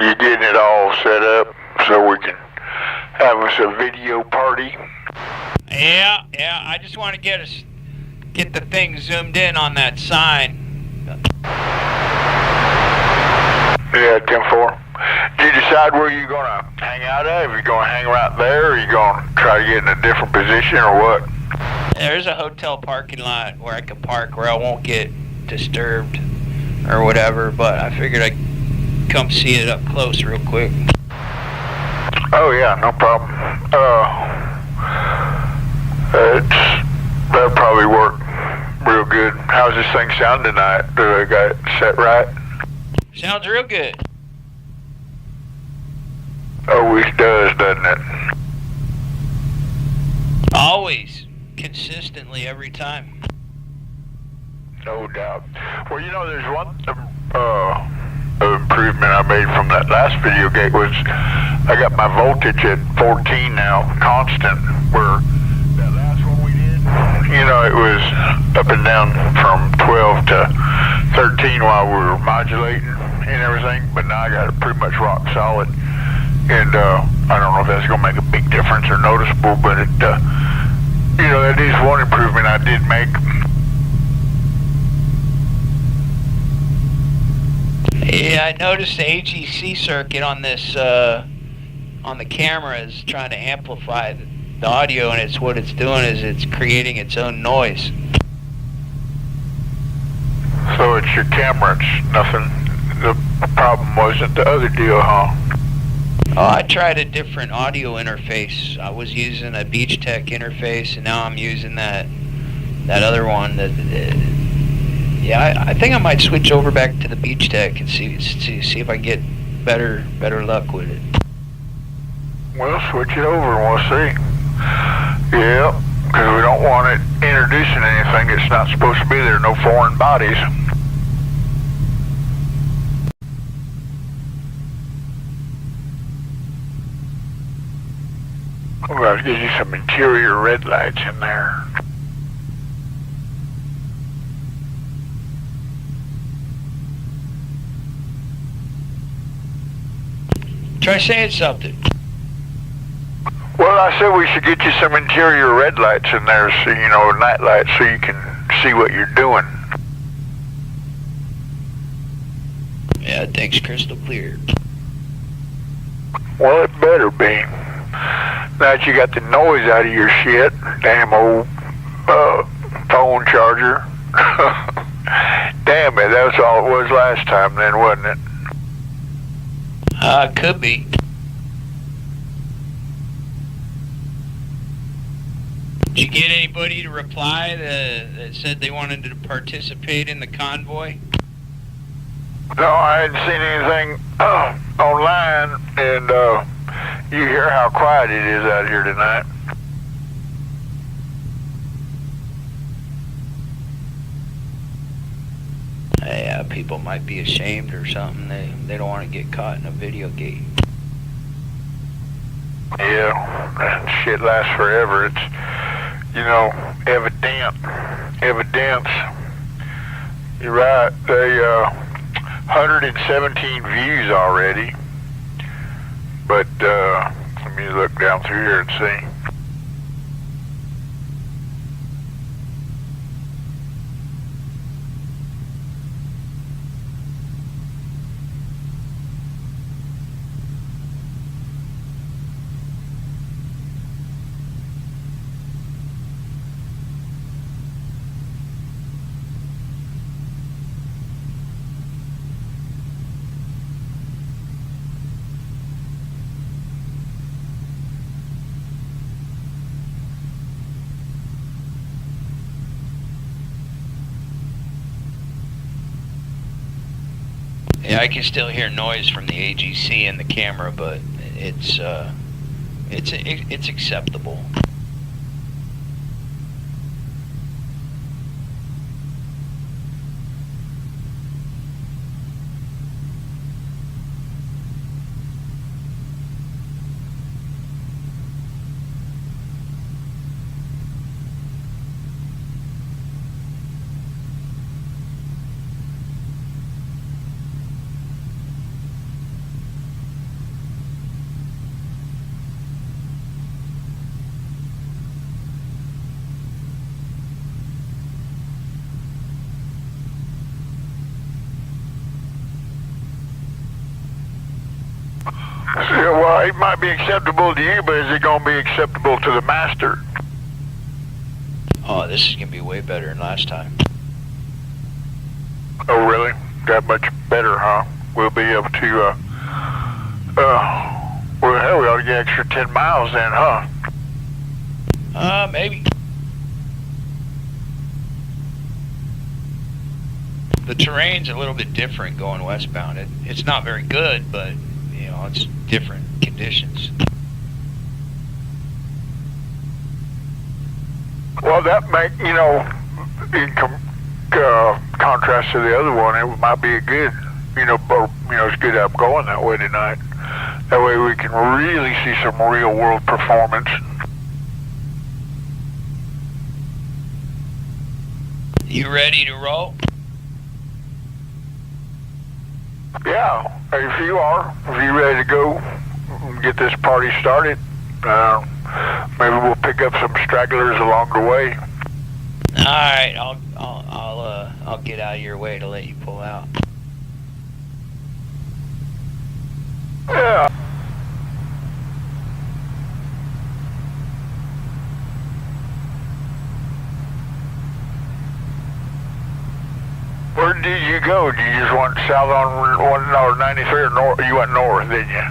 You getting it all set up so we can have us a video party? Yeah, I just want to get the thing zoomed in on that sign. Yeah, 10-4. Did you decide where you're going to hang out at? Are you going to hang right there, or are you going to try to get in a different position, or what? There's a hotel parking lot where I can park where I won't get disturbed or whatever, but I figured I'd come see it up close real quick. Oh, yeah, no problem. That'll probably work real good. How's this thing sound tonight? Do I got it set right? Sounds real good. Always does, doesn't it? Always. Consistently every time. No doubt. Well, you know, there's one improvement I made from that last video gate was I got my voltage at 14 now, constant, where that last one we did, you know, it was up and down from 12 to 13 while we were modulating and everything, but now I got it pretty much rock solid. And I don't know if that's going to make a big difference or noticeable, but it, you know, that is one improvement I did make. Yeah, I noticed the AGC circuit on this, on the camera is trying to amplify the audio, and what it's doing is it's creating its own noise. So it's your camera, it's nothing, the problem wasn't the other deal, huh? Oh, I tried a different audio interface. I was using a Beachtek interface, and now I'm using that other one. Yeah, I think I might switch over back to the Beachtek and see if I get better luck with it. Well, switch it over and we'll see. Yeah, because we don't want it introducing anything that's not supposed to be there. No foreign bodies. We're going to give you some interior red lights in there. Try saying something. Well, I said we should get you some interior red lights in there, so you know, night lights, so you can see what you're doing. Yeah, thanks, crystal clear. Well, it better be. Now that you got the noise out of your shit, damn old phone charger. Damn it, that was all it was last time then, wasn't it? Could be. Did you get anybody to reply that said they wanted to participate in the convoy? No, I hadn't seen anything online, and you hear how quiet it is out here tonight. Yeah, people might be ashamed or something. They don't want to get caught in a video gate. Yeah, that shit lasts forever. It's, you know, evidence. You're right. They 117 views already. But let me look down through here and see. Yeah, I can still hear noise from the AGC in the camera, but it's acceptable. Yeah, well, it might be acceptable to you, but is it going to be acceptable to the master? Oh, this is going to be way better than last time. Oh, really? That much better, huh? We'll be able to, well, hell, we ought to get extra 10 miles then, huh? Maybe. The terrain's a little bit different going westbound. It's not very good, but, you know, it's different conditions. Well, that make, you know, in contrast to the other one, it might be a good, you know, it's good up going that way tonight. That way we can really see some real world performance. You ready to roll? Yeah, if you are, if you're ready to go, get this party started, maybe we'll pick up some stragglers along the way. All right, I'll get out of your way to let you pull out. Yeah. Where did you go? Did you just went south on 93 or north? You went north, didn't you?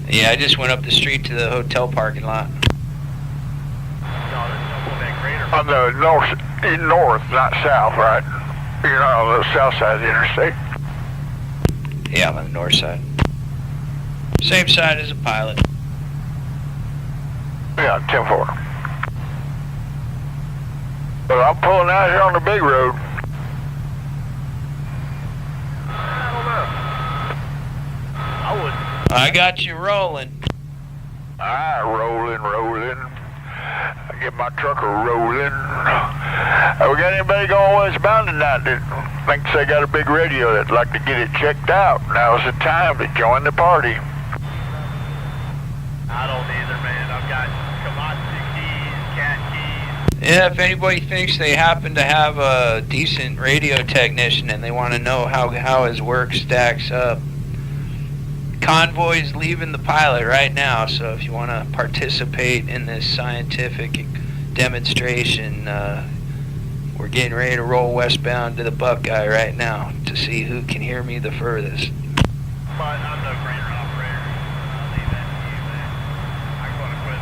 Yeah, I just went up the street to the hotel parking lot. On the north, not south, right? You're not on the south side of the interstate. Yeah, I'm on the north side. Same side as a pilot. Yeah, 10-4. But I'm pulling out here on the big road. I got you rolling. Alright, rolling. I get my trucker rolling. We got anybody going westbound tonight that thinks they got a big radio that'd like to get it checked out? Now's the time to join the party. I don't either, man. I've got Komatsu keys, cat keys. Yeah, if anybody thinks they happen to have a decent radio technician and they want to know how his work stacks up, Convoy's leaving the pilot right now, so if you want to participate in this scientific demonstration, we're getting ready to roll westbound to the Buckeye right now to see who can hear me the furthest. But I'm no grader operator. I'll leave that to you, man. I'm going to quit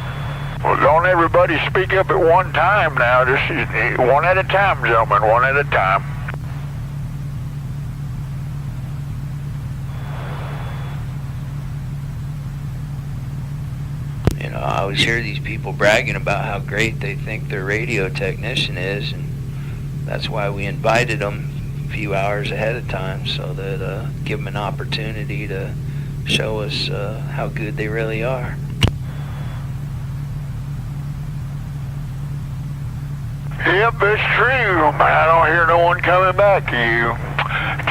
this. Well, don't everybody speak up at one time now. Just one at a time, gentlemen, one at a time. You know, I always hear these people bragging about how great they think their radio technician is, and that's why we invited them a few hours ahead of time, so that give them an opportunity to show us how good they really are. Yep, it's true. I don't hear no one coming back to you.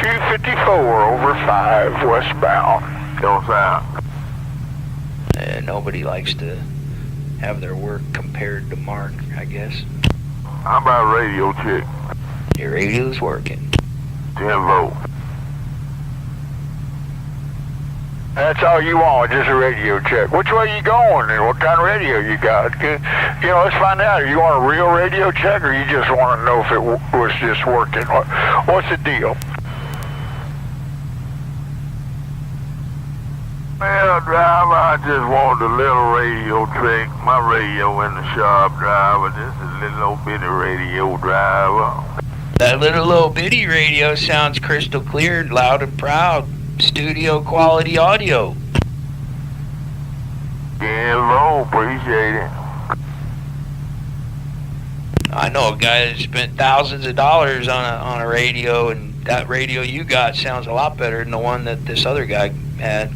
254 over 5 westbound. Go south. And nobody likes to have their work compared to Mark, I guess. How about radio check? Your radio's working. 10 volt. That's all you want, just a radio check. Which way you going and what kind of radio you got? You know, let's find out. You want a real radio check or you just want to know if it was just working? What's the deal? Well, driver, I just want a little radio check. My radio in the shop, driver. This is a little old bitty radio, driver. That little old bitty radio sounds crystal clear, loud and proud. Studio quality audio. Yeah, low, appreciate it. I know a guy that spent thousands of dollars on a radio, and that radio you got sounds a lot better than the one that this other guy had.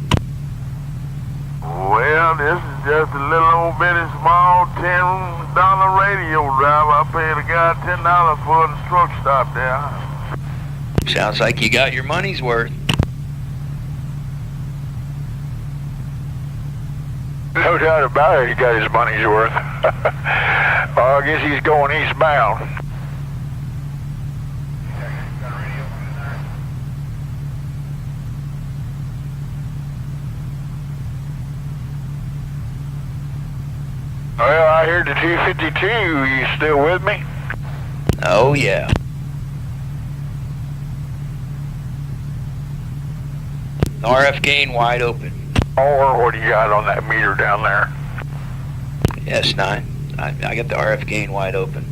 Well, this is just a little old bitty small $10 radio driver. I paid a guy $10 for the truck stop there. Sounds like you got your money's worth. No doubt about it, he got his money's worth. Well, I guess he's going eastbound. Well, I heard the 252. You still with me? Oh, yeah. RF gain wide open. Or what do you got on that meter down there? S9. I got the RF gain wide open.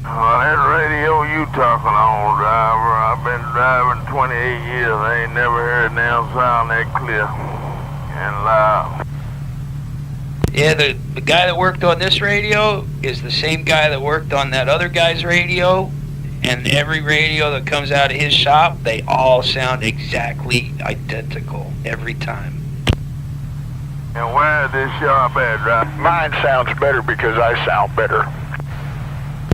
Well, that radio you talking on, driver, I've been driving 28 years. I ain't never heard it now sound that clear and loud. Yeah, the guy that worked on this radio is the same guy that worked on that other guy's radio, and every radio that comes out of his shop, they all sound exactly identical every time. And where is this shop at, driver? Mine sounds better because I sound better.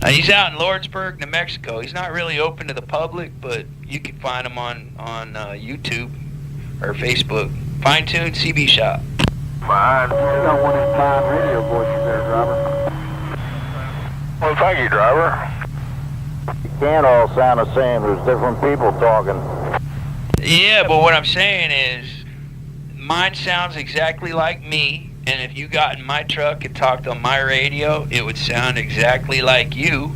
He's out in Lordsburg, New Mexico. He's not really open to the public, but you can find him on YouTube or Facebook. Fine Tune CB Shop. Fine. You got one of these fine radio voices there, driver. Well, thank you, driver. You can't all sound the same. There's different people talking. Yeah, but what I'm saying is, mine sounds exactly like me. And if you got in my truck and talked on my radio, it would sound exactly like you.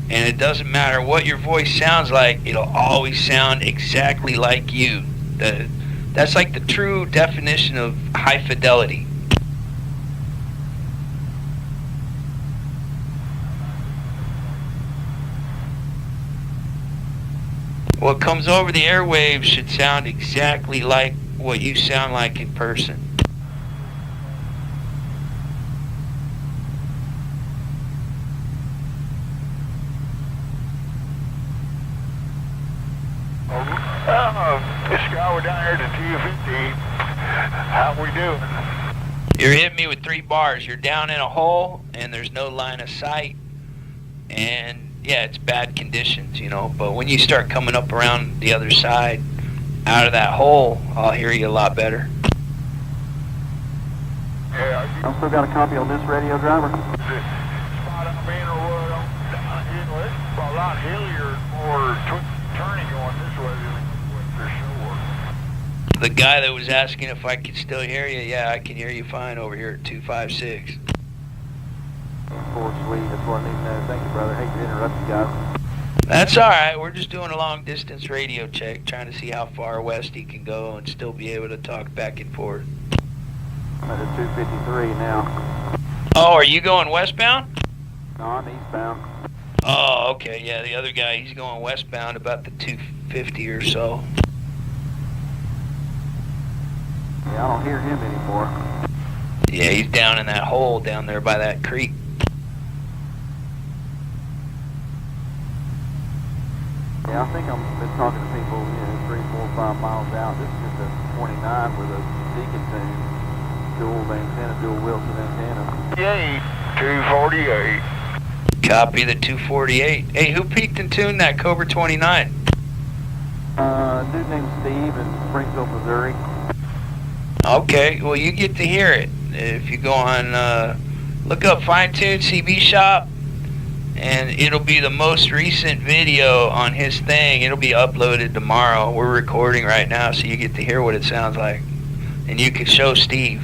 And it doesn't matter what your voice sounds like, it'll always sound exactly like you. That's like the true definition of high fidelity. What comes over the airwaves should sound exactly like what you sound like in person. This guy, we're down here at the 250. How we doing? You're hitting me with 3 bars. You're down in a hole, and there's no line of sight. And, yeah, it's bad conditions, you know. But when you start coming up around the other side, out of that hole, I'll hear you a lot better. Yeah, I still got a copy on this radio, driver. spot I'm in or what? It's a lot hillier, more turning going this way than for sure. The guy that was asking if I could still hear you, yeah, I can hear you fine over here at 256. Poor sweet, that's what I need to know. Thank you, brother. Hate to interrupt you guys. That's all right. We're just doing a long-distance radio check, trying to see how far west he can go and still be able to talk back and forth. I'm at a 253 now. Oh, are you going westbound? No, I'm eastbound. Oh, okay. Yeah, the other guy, he's going westbound about the 250 or so. Yeah, I don't hear him anymore. Yeah, he's down in that hole down there by that creek. Yeah, I think I've been talking to people, 3, 4, 5 miles out. This is just a 29 with a Deacon tune, dual antenna, dual Wilson antenna. Yay, 248. Copy the 248. Hey, who peaked and tuned that Cobra 29? A dude named Steve in Springfield, Missouri. Okay, well, you get to hear it. If you go on, look up Fine Tune CB Shop, and it'll be the most recent video on his thing. It'll be uploaded tomorrow. We're recording right now, so you get to hear what it sounds like. And you can show Steve.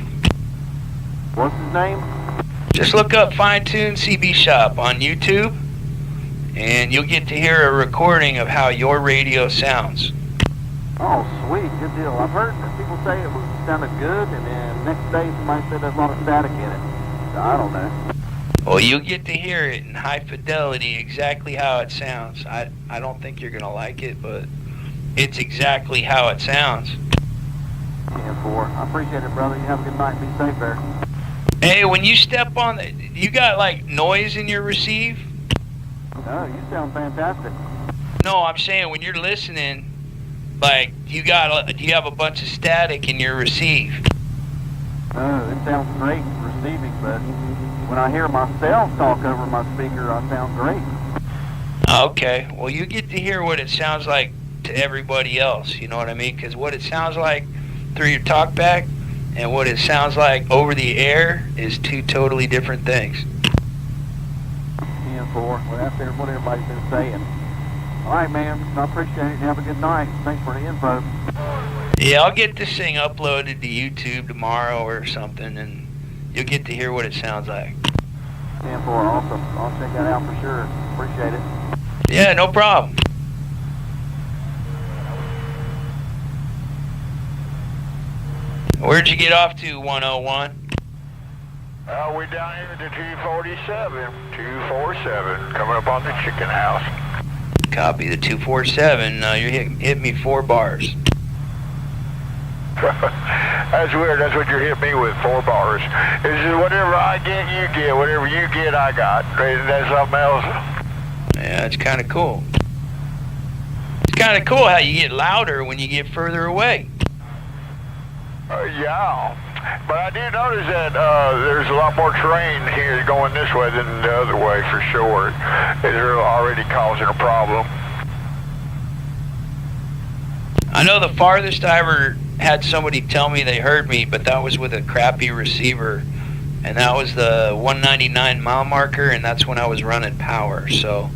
What's his name? Just look up Fine Tune CB Shop on YouTube, and you'll get to hear a recording of how your radio sounds. Oh, sweet, good deal. I've heard people say it sounded good, and then next day somebody said there's a lot of static in it. So I don't know. Well, you'll get to hear it in high fidelity, exactly how it sounds. I don't think you're going to like it, but it's exactly how it sounds. 10-4. I appreciate it, brother. You have a good night. Be safe there. Hey, when you step on the, you got like noise in your receive? Oh, you sound fantastic. No, I'm saying when you're listening, like do you have a bunch of static in your receive? Oh, it sounds great receiving, but when I hear myself talk over my speaker, I sound great. Okay, well you get to hear what it sounds like to everybody else, you know what I mean? Because what it sounds like through your talkback and what it sounds like over the air is 2 totally different things. 10-4. Well, that's what everybody's been saying. All right, man. I appreciate it. Have a good night. Thanks for the info. Yeah, I'll get this thing uploaded to YouTube tomorrow or something, and you'll get to hear what it sounds like. 10-4, awesome. I'll check that out for sure. Appreciate it. Yeah, no problem. Where'd you get off to, 101? We down here at the 247, coming up on the chicken house. Copy the 247. You hit me 4 bars. That's weird. That's what you hit me with, 4 bars. It's just whatever I get, you get. Whatever you get, I got. Isn't that something else? Yeah, it's kind of cool. It's kind of cool how you get louder when you get further away. Yeah. But I do notice that there's a lot more terrain here going this way than the other way, for sure. It's already causing a problem. I know the farthest I ever had somebody tell me they heard me, but that was with a crappy receiver, and that was the 199 mile marker, and that's when I was running power. So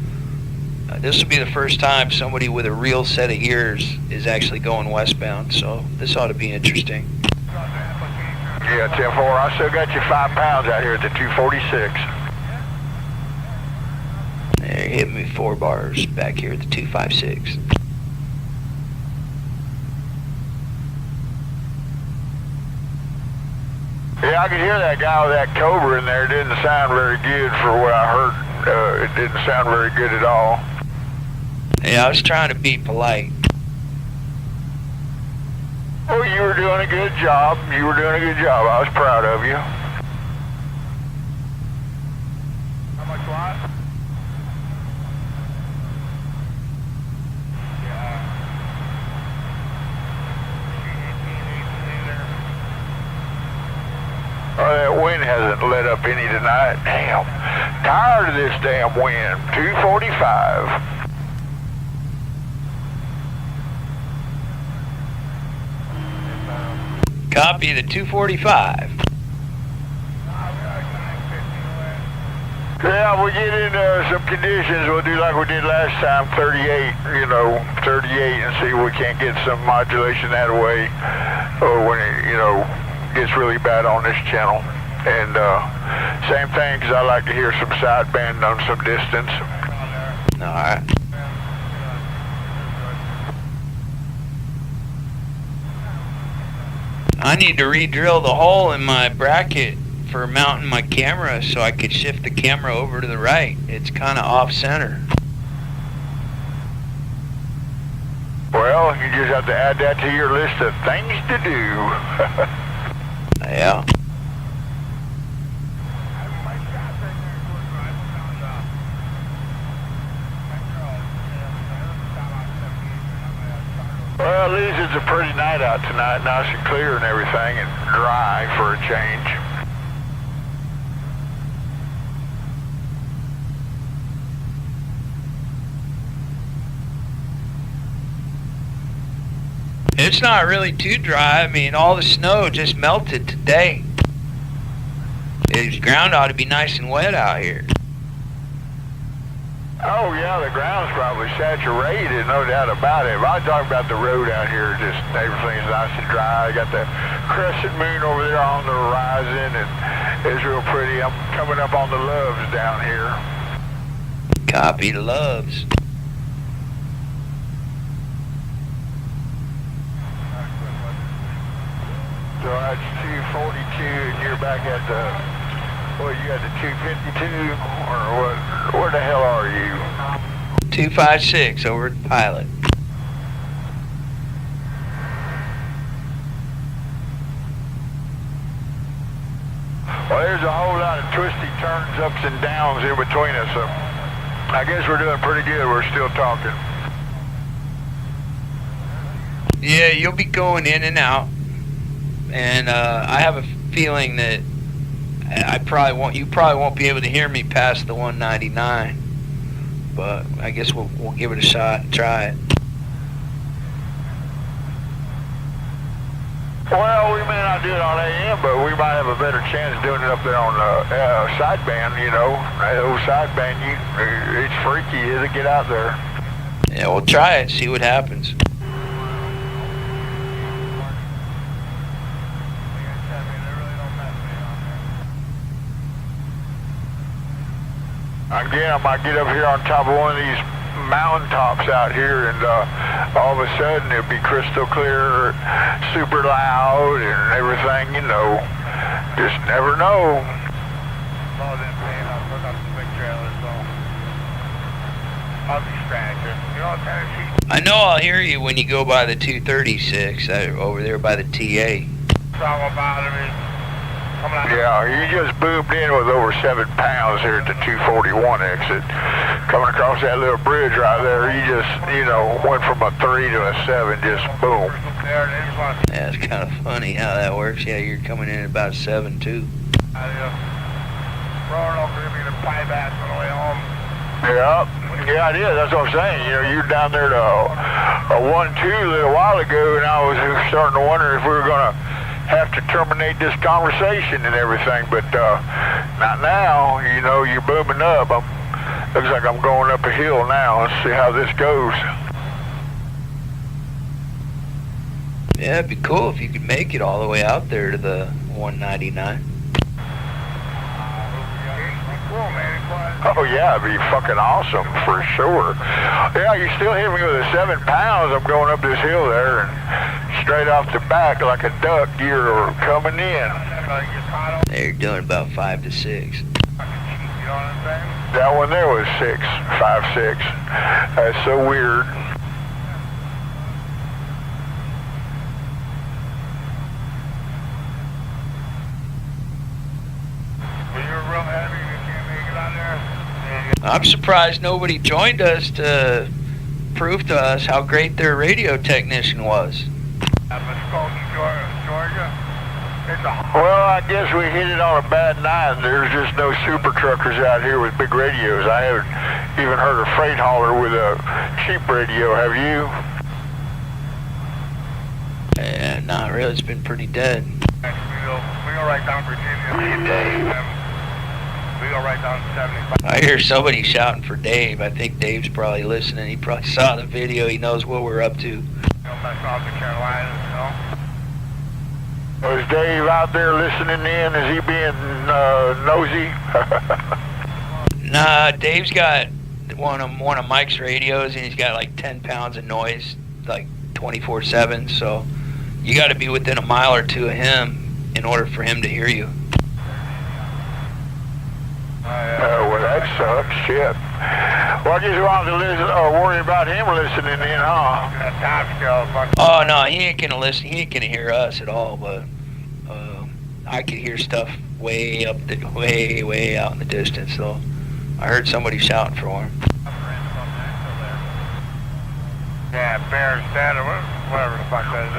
this will be the first time somebody with a real set of ears is actually going westbound, so this ought to be interesting. Yeah, 10-4. I still got you 5 pounds out here at the 246. There, you hit me 4 bars back here at the 256. Yeah, I could hear that guy with that Cobra in there. It didn't sound very good for what I heard. It didn't sound very good at all. Yeah, I was trying to be polite. Oh, you were doing a good job. You were doing a good job. I was proud of you. How much light? Oh, that wind hasn't let up any tonight. Damn. Tired of this damn wind. 245. Copy the 245. Yeah, we get into some conditions. We'll do like we did last time, 38, 38, and see if we can't get some modulation that way, or when it, gets really bad on this channel. And same thing, because I like to hear some sideband on some distance. All right. I need to re-drill the hole in my bracket for mounting my camera so I could shift the camera over to the right. It's kind of off-center. Well, you just have to add that to your list of things to do. Yeah. Well, at least it's a pretty night out tonight, nice and clear and everything, and dry for a change. It's not really too dry. I mean, all the snow just melted today. The ground ought to be nice and wet out here. Oh, yeah, the ground's probably saturated, no doubt about it. If I talk about the road out here, just everything's nice and dry. I got the crescent moon over there on the horizon, and it's real pretty. I'm coming up on the Loves down here. Copy the Loves. So that's 242, and you're back at the, well, you got the 252, or what? Where the hell are you? 256 over at Pilot. Well, there's a whole lot of twisty turns, ups and downs in between us, so I guess we're doing pretty good. We're still talking. Yeah, you'll be going in and out. And I have a feeling that you probably won't be able to hear me past the 199, but I guess we'll give it a shot and try it. Well, we may not do it on AM, but we might have a better chance doing it up there on the sideband, that old sideband. It's freaky, is it? Get out there. Yeah, we'll try it, see what happens. Again, I might get up here on top of one of these mountaintops out here, and all of a sudden it'll be crystal clear, super loud, and everything, you know. Just never know. All them paying up, look up the big trailer, so I'll be scratching. You know what Tennessee? I know I'll hear you when you go by the 236 over there by the TA. Song about him is coming out. Yeah, he just boomed in with over 7 pounds here at the 241 exit. Coming across that little bridge right there, he just, you know, went from a 3 to a 7, just boom. Yeah, it's kind of funny how that works. Yeah, you're coming in at about 7 too. Roaring over to me to play back on the way home. Yeah, it is. That's what I'm saying. You know, you were down there to a 1-2 a little while ago, and I was starting to wonder if we were going to have to terminate this conversation and everything, but not now. You know, you're booming up. Looks like I'm going up a hill now. Let's see how this goes. Yeah, it'd be cool if you could make it all the way out there to the 199. Oh yeah, it'd be fucking awesome for sure. Yeah, you still hit me with a 7 pounds. I'm going up this hill there, and straight off the back like a duck, you're coming in. They're doing about 5 to 6. That one there was 6, 5, 6. That's so weird. I'm surprised nobody joined us to prove to us how great their radio technician was. Well, I guess we hit it on a bad night. There's just no super truckers out here with big radios. I haven't even heard a freight hauler with a cheap radio. Have you? Yeah, not really. It's been pretty dead. We go right down Virginia. We go right down 75. I hear somebody shouting for Dave. I think Dave's probably listening. He probably saw the video. He knows what we're up to. South Carolina, you know. Is Dave out there listening in? Is he being nosy? Nah, Dave's got one of Mike's radios, and he's got like 10 pounds of noise, like 24/7. So you got to be within a mile or two of him in order for him to hear you. Well, that sucks. Shit. Well, I just wanted to listen, worry about him listening in, huh? Oh no, he ain't gonna listen. He ain't gonna hear us at all. But I could hear stuff way up, way out in the distance. So I heard somebody shouting for him. Yeah, Bear's Dead or whatever the fuck that is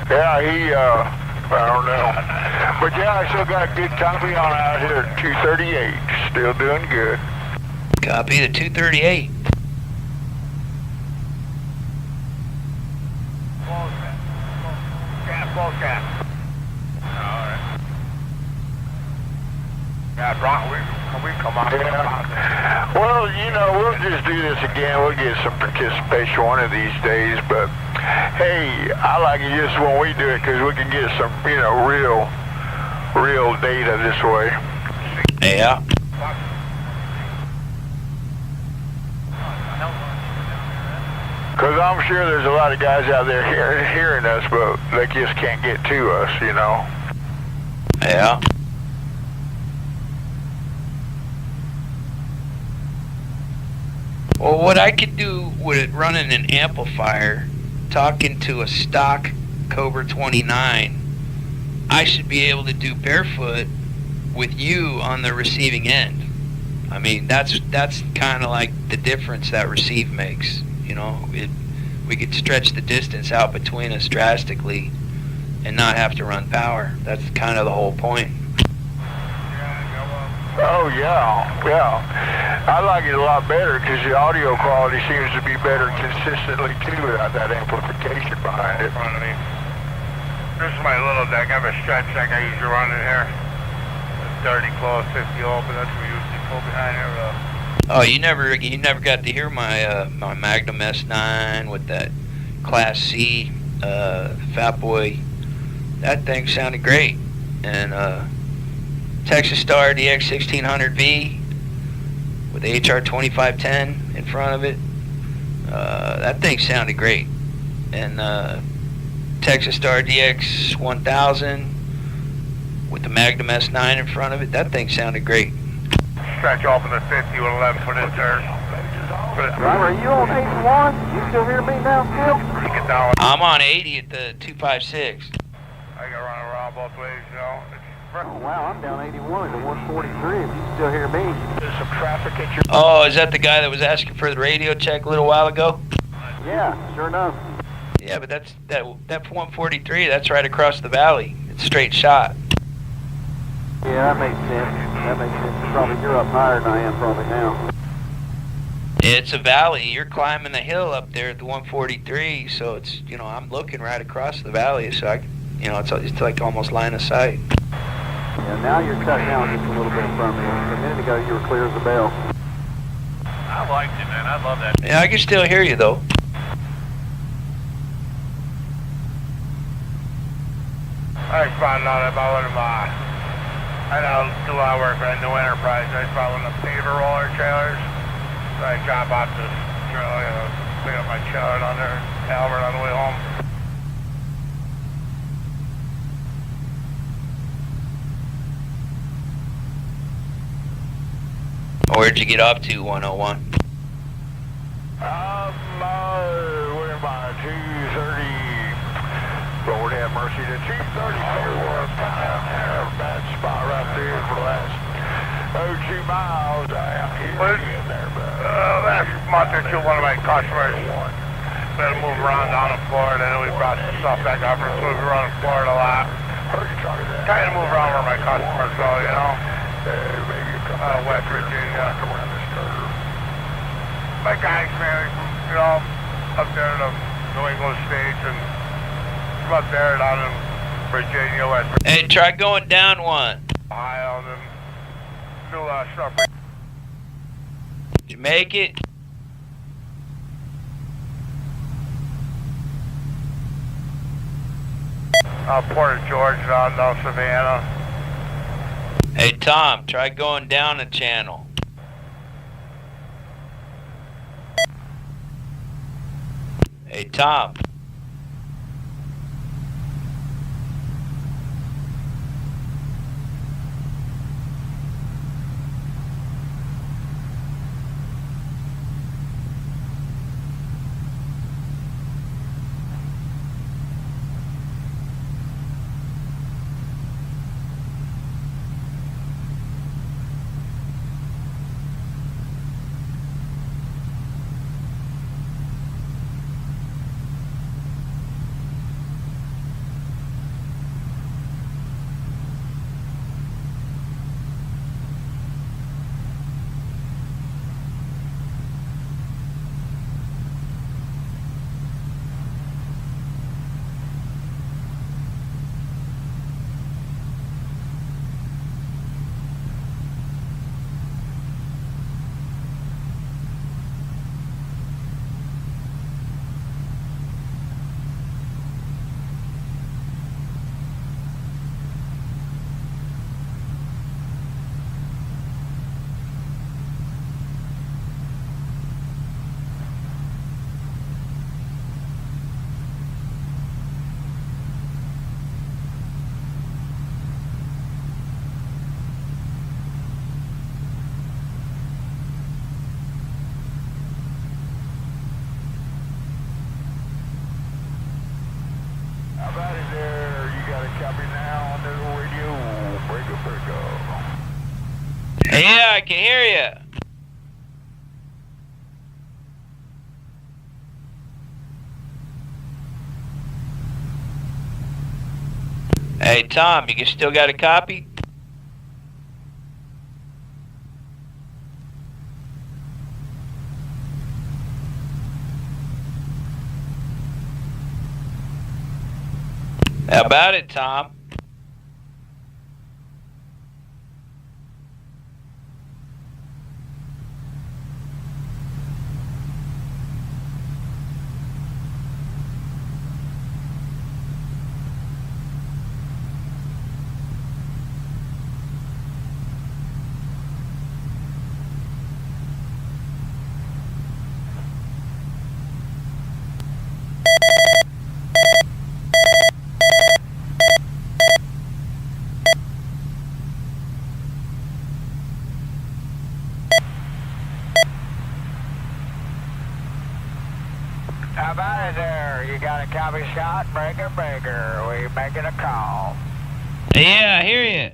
there. Yeah, he. I don't know. But yeah, I still got a good copy on out here at 238. Still doing good. Copy the 238. Close cap. Alright. Yeah, Brock, we come out. Yeah. Well, you know, we'll just do this again. We'll get some participation one of these days. But hey, I like it just when we do it because we can get some, you know, real data this way. Yeah. Because I'm sure there's a lot of guys out there hearing us, but they just can't get to us, you know. Yeah. Well, what I could do with running an amplifier, talking to a stock Cobra 29, I should be able to do barefoot with you on the receiving end. I mean, that's kind of like the difference that receive makes. You know, we could stretch the distance out between us drastically and not have to run power. That's kind of the whole point. Oh, yeah. I like it a lot better because the audio quality seems to be better consistently, too, without that amplification behind it. This is my little deck. I have a stretch deck I usually run in here. 30 close, 50 open. That's what we usually pull behind here. Oh, you never got to hear my my Magnum S9 with that Class C Fat Boy. That thing sounded great, and Texas Star DX 1600V with the HR 2510 in front of it. That thing sounded great. And Texas Star DX 1000 with the Magnum S9 in front of it. That thing sounded great. Stretch open the 50 with 11 foot insert. Driver, are you on 81? You still hear me now still? You get down. I'm on 80 at the 256. I got run around both ways, you know. Oh, wow, I'm down 81 to 143 if you still hear me. There's some traffic at your... Oh, is that the guy that was asking for the radio check a little while ago? Yeah, sure enough. Yeah, but that's that 143. That's right across the valley. It's a straight shot. Yeah, that makes sense. That makes sense. Probably you're up higher than I am probably now. It's a valley. You're climbing the hill up there at the 143, so it's, you know, I'm looking right across the valley, so I, you know, it's like almost line of sight. Yeah, now you're cut down just a little bit from me. A minute ago you were clear as a bell. I liked it, man. I love that. Yeah, I can still hear you though. I found out about one of my... I know do a lot of work for a new enterprise. I found one of the paver roller trailers. So I drop out this trailer, you know, pick up my trailer on there, Albert on the way home. Where'd you get up to, 101? we're about 230. Lord have mercy, the 234. Bad spot right there for the last 2 miles. I am here in there, but Last month or two, one of my customers had to move around down in Florida, and we brought some stuff back up, so we run in Florida a lot. Kind of move around where my customers go, you know. West Virginia. My guys, man, you know, up there in the New England states, and from up there down in Virginia, West Virginia, Hey, try going down one. Ohio, and do stuff. Did you make it? Port of George, down Savannah. Hey, Tom, try going down a channel. Hey, Tom. Yeah, I can hear you. Hey, Tom, you still got a copy? How about it, Tom? How about it there? You got a copy, Scott? Breaker, breaker. We making a call. Yeah, I hear you.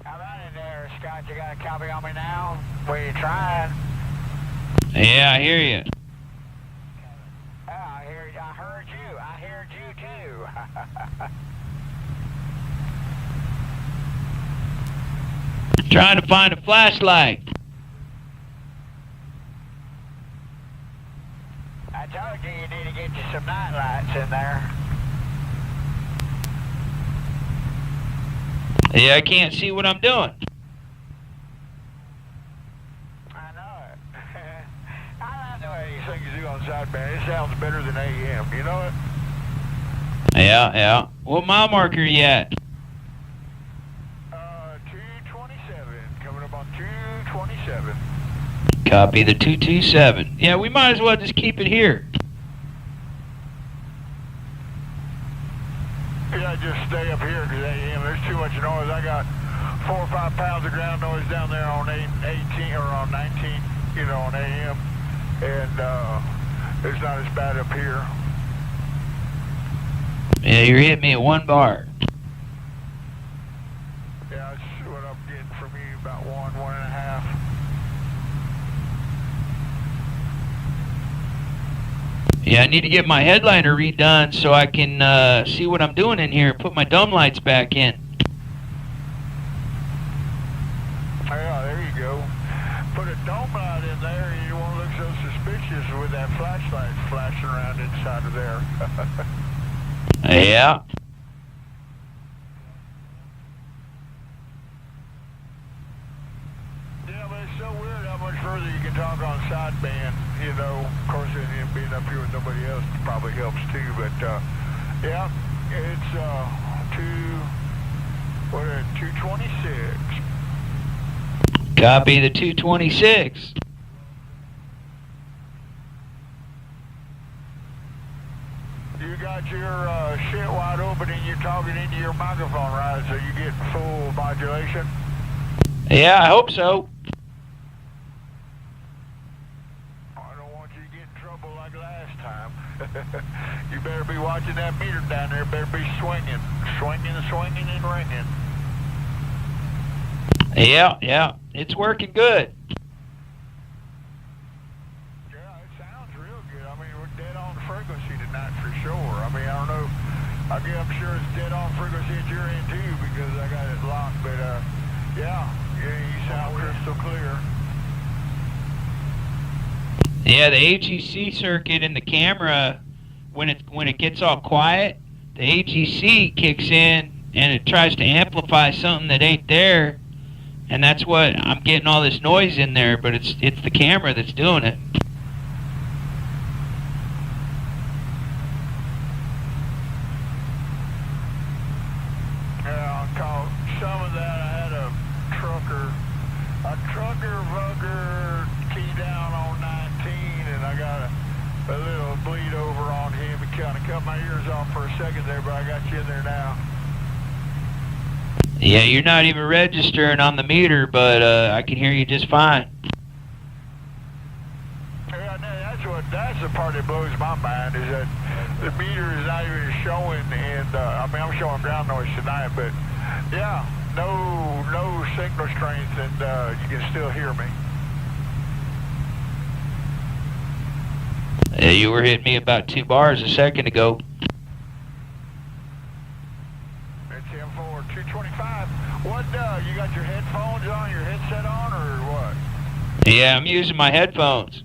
How about it there, Scott? You got a copy on me now? We trying. Yeah, I hear you. Oh, I heard you. I heard you too. Trying to find a flashlight. I told you need to get you some night lights in there. Yeah, I can't see what I'm doing. I know it. I like the way these things do on sideband. It sounds better than AM. You know it? Yeah. What mile marker are you at? 227. Coming up on 227. Copy the 227. Yeah, we might as well just keep it here. Yeah, just stay up here because AM, there's too much noise. I got 4 or 5 pounds of ground noise down there on 18 or on 19, on AM. And it's not as bad up here. Yeah, you're hitting me at 1 bar. Yeah, that's what I'm getting from you, about 1.5. Yeah, I need to get my headliner redone so I can see what I'm doing in here. Put my dome lights back in. Yeah, there you go. Put a dome light in there and you won't look so suspicious with that flashlight flashing around inside of there. Yeah. Yeah, but it's so weird how much further you can talk on sideband, Of course, and being up here with nobody else probably helps too, but, yeah, it's, 226. Copy the 226. You got your, shit wide open and you're talking into your microphone, right, so you get full modulation? Yeah, I hope so. You better be watching that meter down there. Better be swinging and ringing. Yeah. It's working good. Yeah, it sounds real good. I mean, we're dead on frequency tonight for sure. I mean, I don't know. I'm sure it's dead on frequency at your end too because I got it locked. But yeah, you sound crystal clear. Yeah, the AGC circuit in the camera, when it gets all quiet, the AGC kicks in and it tries to amplify something that ain't there, and that's what I'm getting all this noise in there. But it's the camera that's doing it. Yeah, I caught some of that. I had a trucker vugger key down on 19, and I got a little bleed over on him. It kind of cut my ears off for a second there, but I got you in there now. Yeah, you're not even registering on the meter, but I can hear you just fine. Yeah, that's the part that blows my mind is that the meter is not even showing, and I'm showing ground noise tonight, but yeah, no signal strength, and you can still hear me. Yeah, you were hitting me about 2 bars a second ago. It's M4 225. What, you got your headphones on, your headset on, or what? Yeah, I'm using my headphones.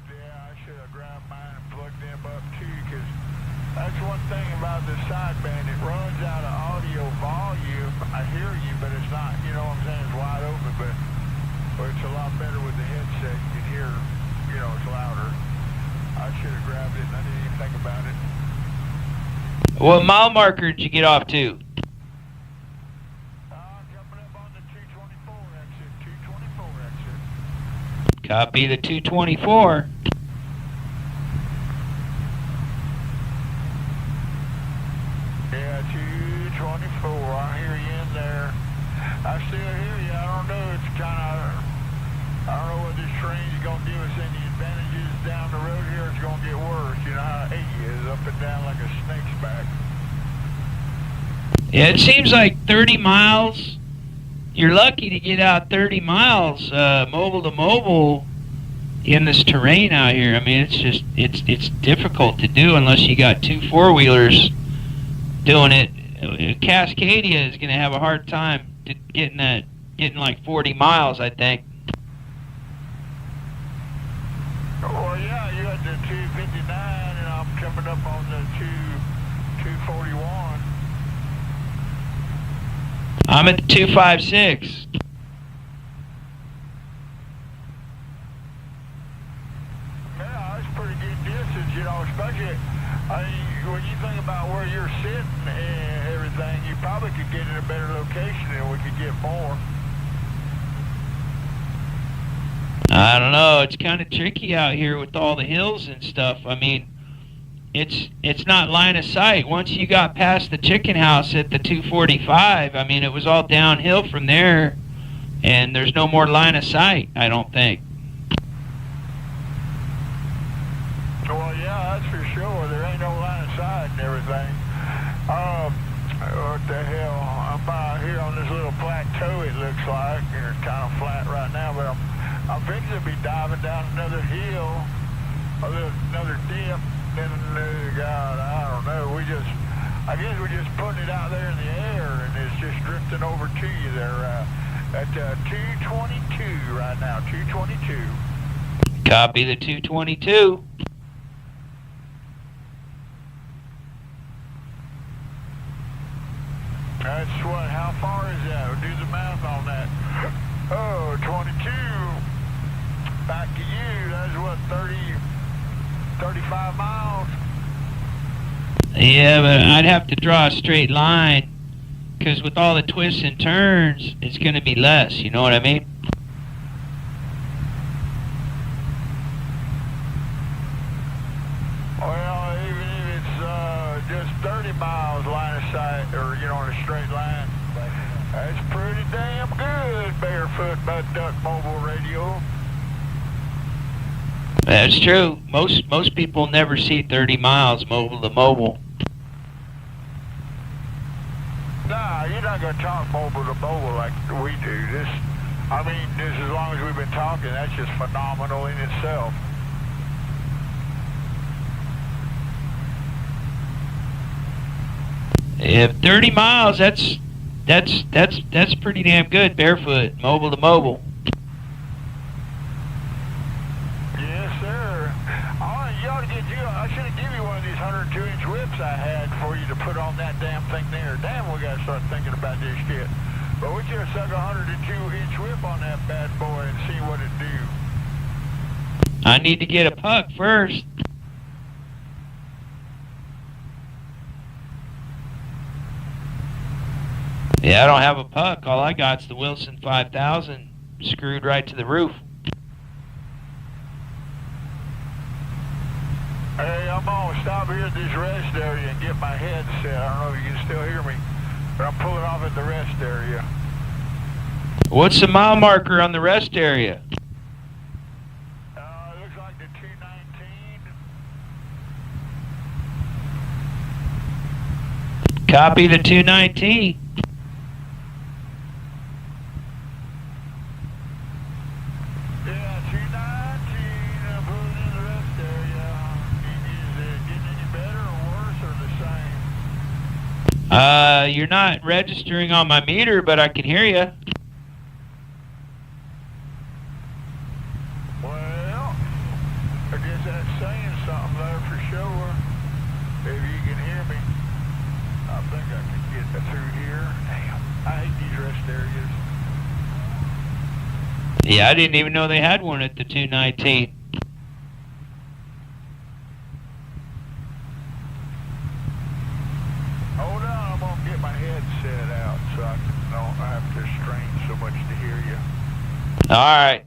Yeah, I should have grabbed mine and plugged them up too, because that's one thing about the sideband. It runs out of audio volume. I hear you, but it's not, you know what I'm saying, it's wide open, but it's a lot better with the headset. You can hear, it's louder. I should have grabbed it, and I didn't even think about it. What mile marker did you get off to? Coming up on the 224 exit, 224 exit. Copy the 224. Yeah, 224. I hear you in there. I still hear you. I don't know. It's kind of up and down like a snake's back. Yeah, it seems like 30 miles. You're lucky to get out 30 miles mobile to mobile in this terrain out here. I mean, it's just it's difficult to do unless you got two four-wheelers doing it. Cascadia is going to have a hard time getting like 40 miles, I think. Well, yeah, you had the 259, and I'm coming up on the 241. I'm at the 256. Yeah, that's pretty good distance, you know, especially when you think about where you're sitting and everything, you probably could get in a better location and we could get more. I don't know. It's kind of tricky out here with all the hills and stuff. I mean, it's not line of sight. Once you got past the chicken house at the 245, I mean, it was all downhill from there, and there's no more line of sight, I don't think. Well, yeah, that's for sure. There ain't no line of sight and everything. What the hell? I'm out here on this little plateau, it looks like. It's kind of flat right now, but I'm fixing to be diving down another hill, another dip. Then, God, I don't know. I guess we're just putting it out there in the air, and it's just drifting over to you there at 222 right now, 222. Copy the 222. That's what, how far is that? We'll do the math on that. Oh, 22. Back to you, that's what, 35 miles? Yeah, but I'd have to draw a straight line, because with all the twists and turns, it's going to be less, you know what I mean? Well, even if it's just 30 miles line of sight, or, you know, in a straight line, that's pretty damn good, Barefoot Mud Duck Mobile Radio. That's true. Most people never see 30 miles mobile to mobile. Nah, you're not going to talk mobile to mobile like we do. Just as long as we've been talking, that's just phenomenal in itself. If 30 miles, that's pretty damn good barefoot, mobile to mobile. Yes, sir. I should have given you one of these 102-inch whips I had for you to put on that damn thing there. Damn, we got to start thinking about this shit. But we should have stuck a 102-inch whip on that bad boy and see what it do. I need to get a puck first. Yeah, I don't have a puck. All I got's the Wilson 5000 screwed right to the roof. Hey, I'm going to stop here at this rest area and get my head set. I don't know if you can still hear me, but I'm pulling off at the rest area. What's the mile marker on the rest area? It looks like the 219. Copy the 219. Yeah, 219. I'm pulling in the rest area. Is it getting any better or worse or the same? You're not registering on my meter, but I can hear you. Well, I guess that's saying something there for sure. If you can hear me, I think I can get through here. Damn, I hate these rest areas. Yeah, I didn't even know they had one at the 219. Hold on, I'm going to get my headset out so I don't have to strain so much to hear you. All right.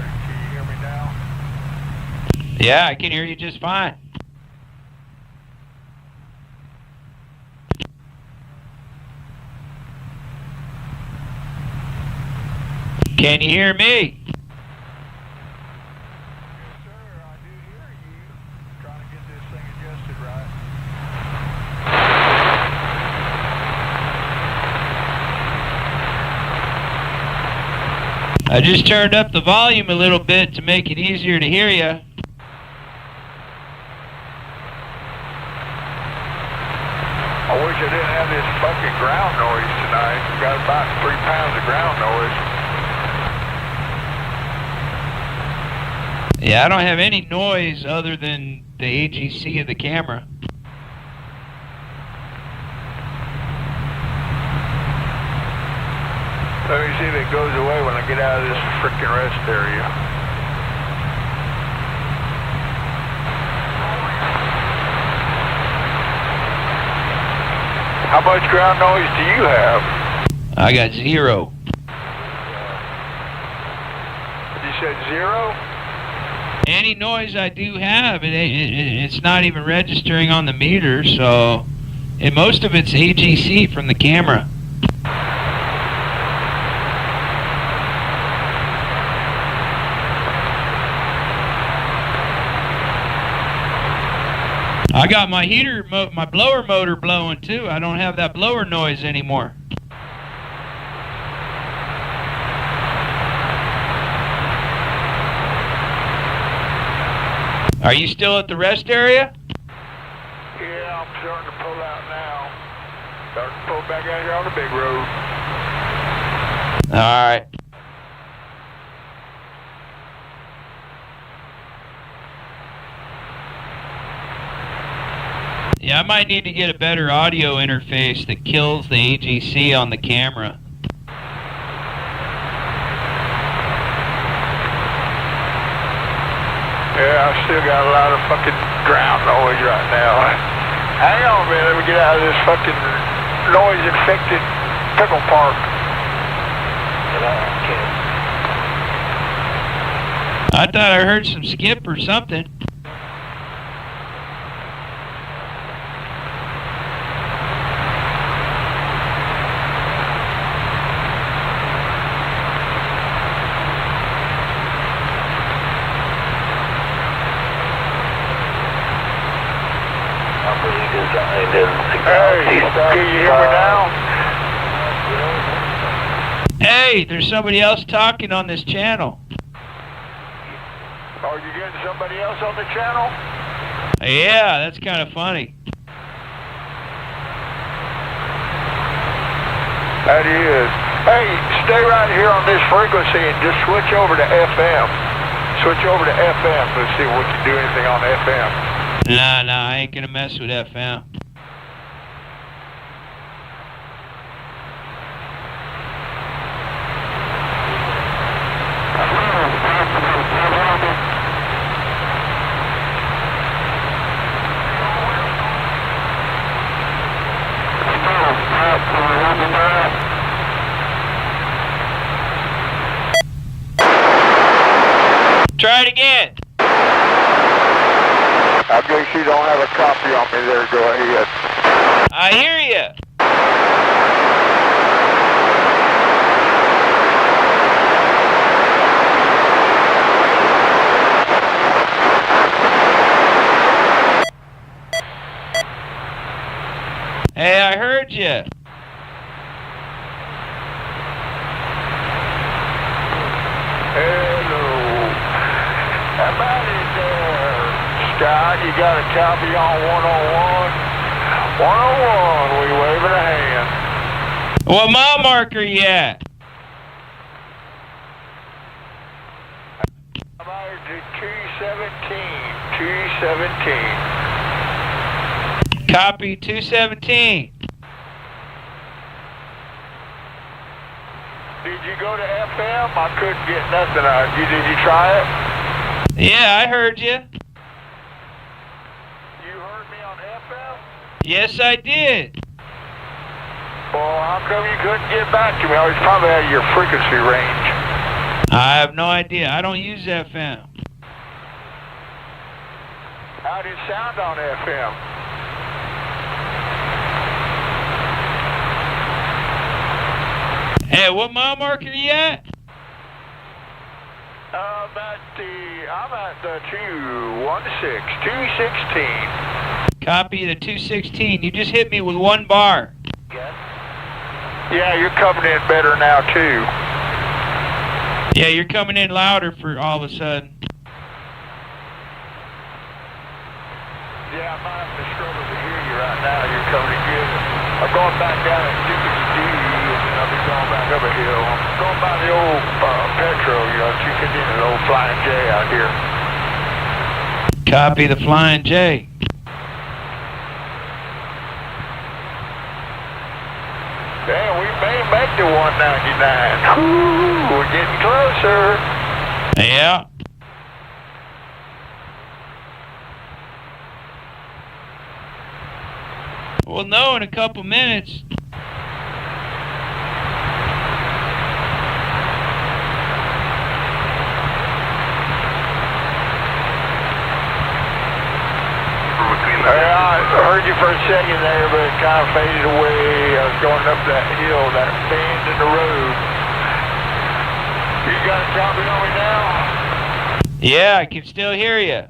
Can you hear me now? Yeah, I can hear you just fine. Can you hear me? Yes, sir. I do hear you. Trying to get this thing adjusted right. I just turned up the volume a little bit to make it easier to hear you. I wish I didn't have this fucking ground noise tonight. Got about 3 pounds of ground noise. Yeah, I don't have any noise other than the AGC of the camera. Let me see if it goes away when I get out of this freaking rest area. How much ground noise do you have? I got 0. You said 0? Any noise I do have, it's not even registering on the meter, so... And most of it's AGC from the camera. I got my heater, my blower motor blowing too. I don't have that blower noise anymore. Are you still at the rest area? Yeah, I'm starting to pull out now. Starting to pull back out here on the big road. All right. Yeah, I might need to get a better audio interface that kills the AGC on the camera. Yeah, I still got a lot of fucking ground noise right now. Hang on, man. Let me get out of this fucking noise-infected pickle park. I thought I heard some skip or something. Hey, can you hear me now? Hey, there's somebody else talking on this channel. Are you getting somebody else on the channel? Yeah, that's kind of funny. That is. Hey, stay right here on this frequency and just switch over to FM. Switch over to FM. Let's see if we can do anything on FM. Nah, I ain't gonna mess with FM. Try it again. I guess you don't have a copy on me there. Go ahead. I hear you. Hey, I heard you. Hello. Somebody there. Scott, you got a copy on 101? 101, we waving a hand. What mile marker you at? I'm out to 217. Copy 217. Did you go to FM? I couldn't get nothing out of you. Did you try it? Yeah, I heard you. You heard me on FM? Yes, I did. Well, how come you couldn't get back to me? I was probably out of your frequency range. I have no idea. I don't use FM. How did it sound on FM? Hey, what mile marker are you at? I'm at the 216. Copy the 216. You just hit me with 1 bar. Yeah, you're coming in better now too. Yeah, you're coming in louder for all of a sudden. Yeah, I might have to struggle to hear you right now. You're coming in good. I'm going back down at 60 and then I'll be going back up a hill. I'm going by the old Petro, you know, 250, the old Flying J out here. Copy the Flying J. Damn, we may make the 199. Ooh, we're getting closer. Yeah. We'll know in a couple minutes. I heard you for a second there, but it kind of faded away. I was going up that hill, that bend in the road. You got a copy on me now? Yeah, I can still hear you.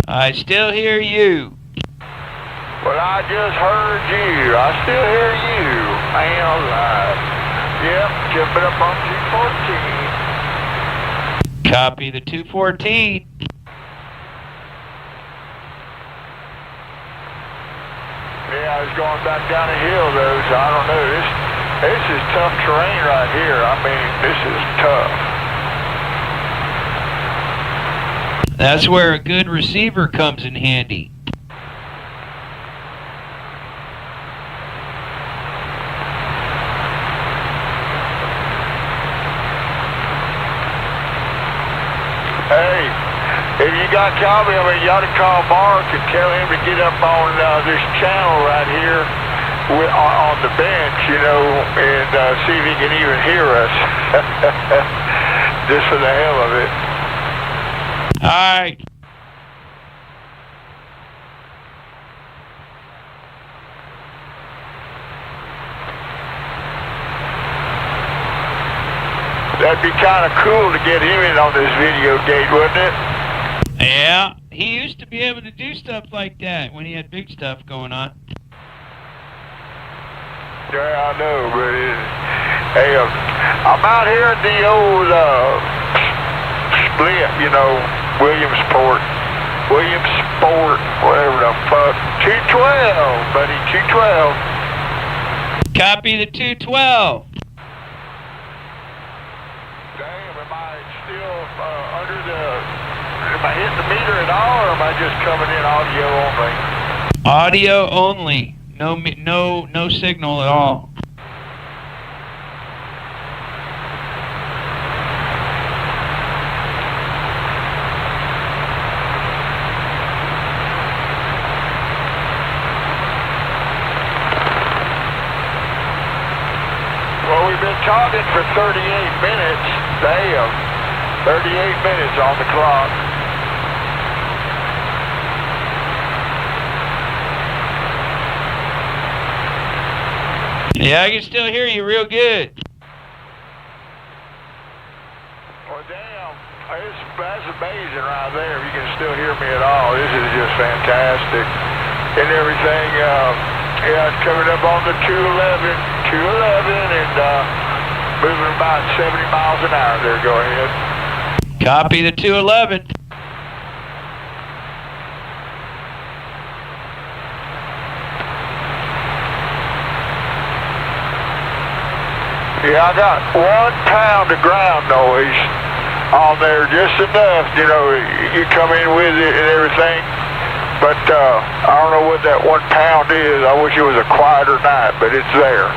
I still hear you. Well, I just heard you. I still hear you. I ain't alive. Yep, jumping up on 214. Copy the 214. Yeah, I was going back down the hill though, so I don't know. This is tough terrain right here. I mean, this is tough. That's where a good receiver comes in handy. Hey, if you got copy, I mean, you ought to call Mark and tell him to get up on this channel right here on the bench, you know, and see if he can even hear us. Just for the hell of it. All right. That'd be kind of cool to get him in on this video gate, wouldn't it? Yeah, he used to be able to do stuff like that when he had big stuff going on. Yeah, I know, but hey, I'm out here at the old split, you know, Williamsport, whatever the fuck. 212, buddy, 212. Copy the 212. Damn, am I still under am I hitting the meter at all, or am I just coming in audio only? Audio only. No signal at all. Well, we've been talking for 38 minutes. Damn, 38 minutes on the clock. Yeah, I can still hear you real good. Well, damn, that's amazing right there. If you can still hear me at all, this is just fantastic. And everything, yeah, it's coming up on the 211, and moving about 70 miles an hour there. Go ahead. Copy the 211. Yeah, I got 1 pound of ground noise on there, just enough, you know, you come in with it and everything. But I don't know what that 1 pound is. I wish it was a quieter night, but it's there.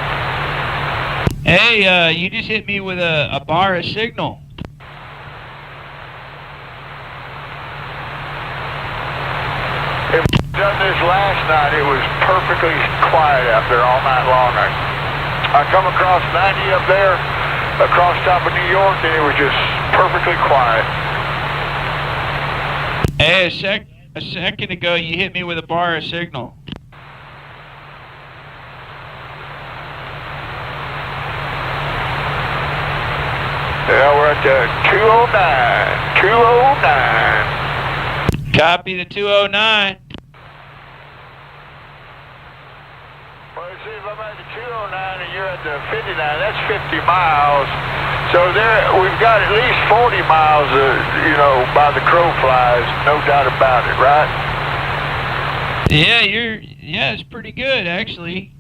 Hey, you just hit me with a bar of signal. If we've done this last night, it was perfectly quiet out there all night long. I come across 90 up there, across top of New York, and it was just perfectly quiet. Hey, a second ago, you hit me with a bar of signal. Yeah, we're at the 209. 209. Copy the 209. Well, see, if I'm at the 209 and you're at the 59, that's 50 miles. So we've got at least 40 miles, by the crow flies, no doubt about it, right? Yeah, it's pretty good, actually.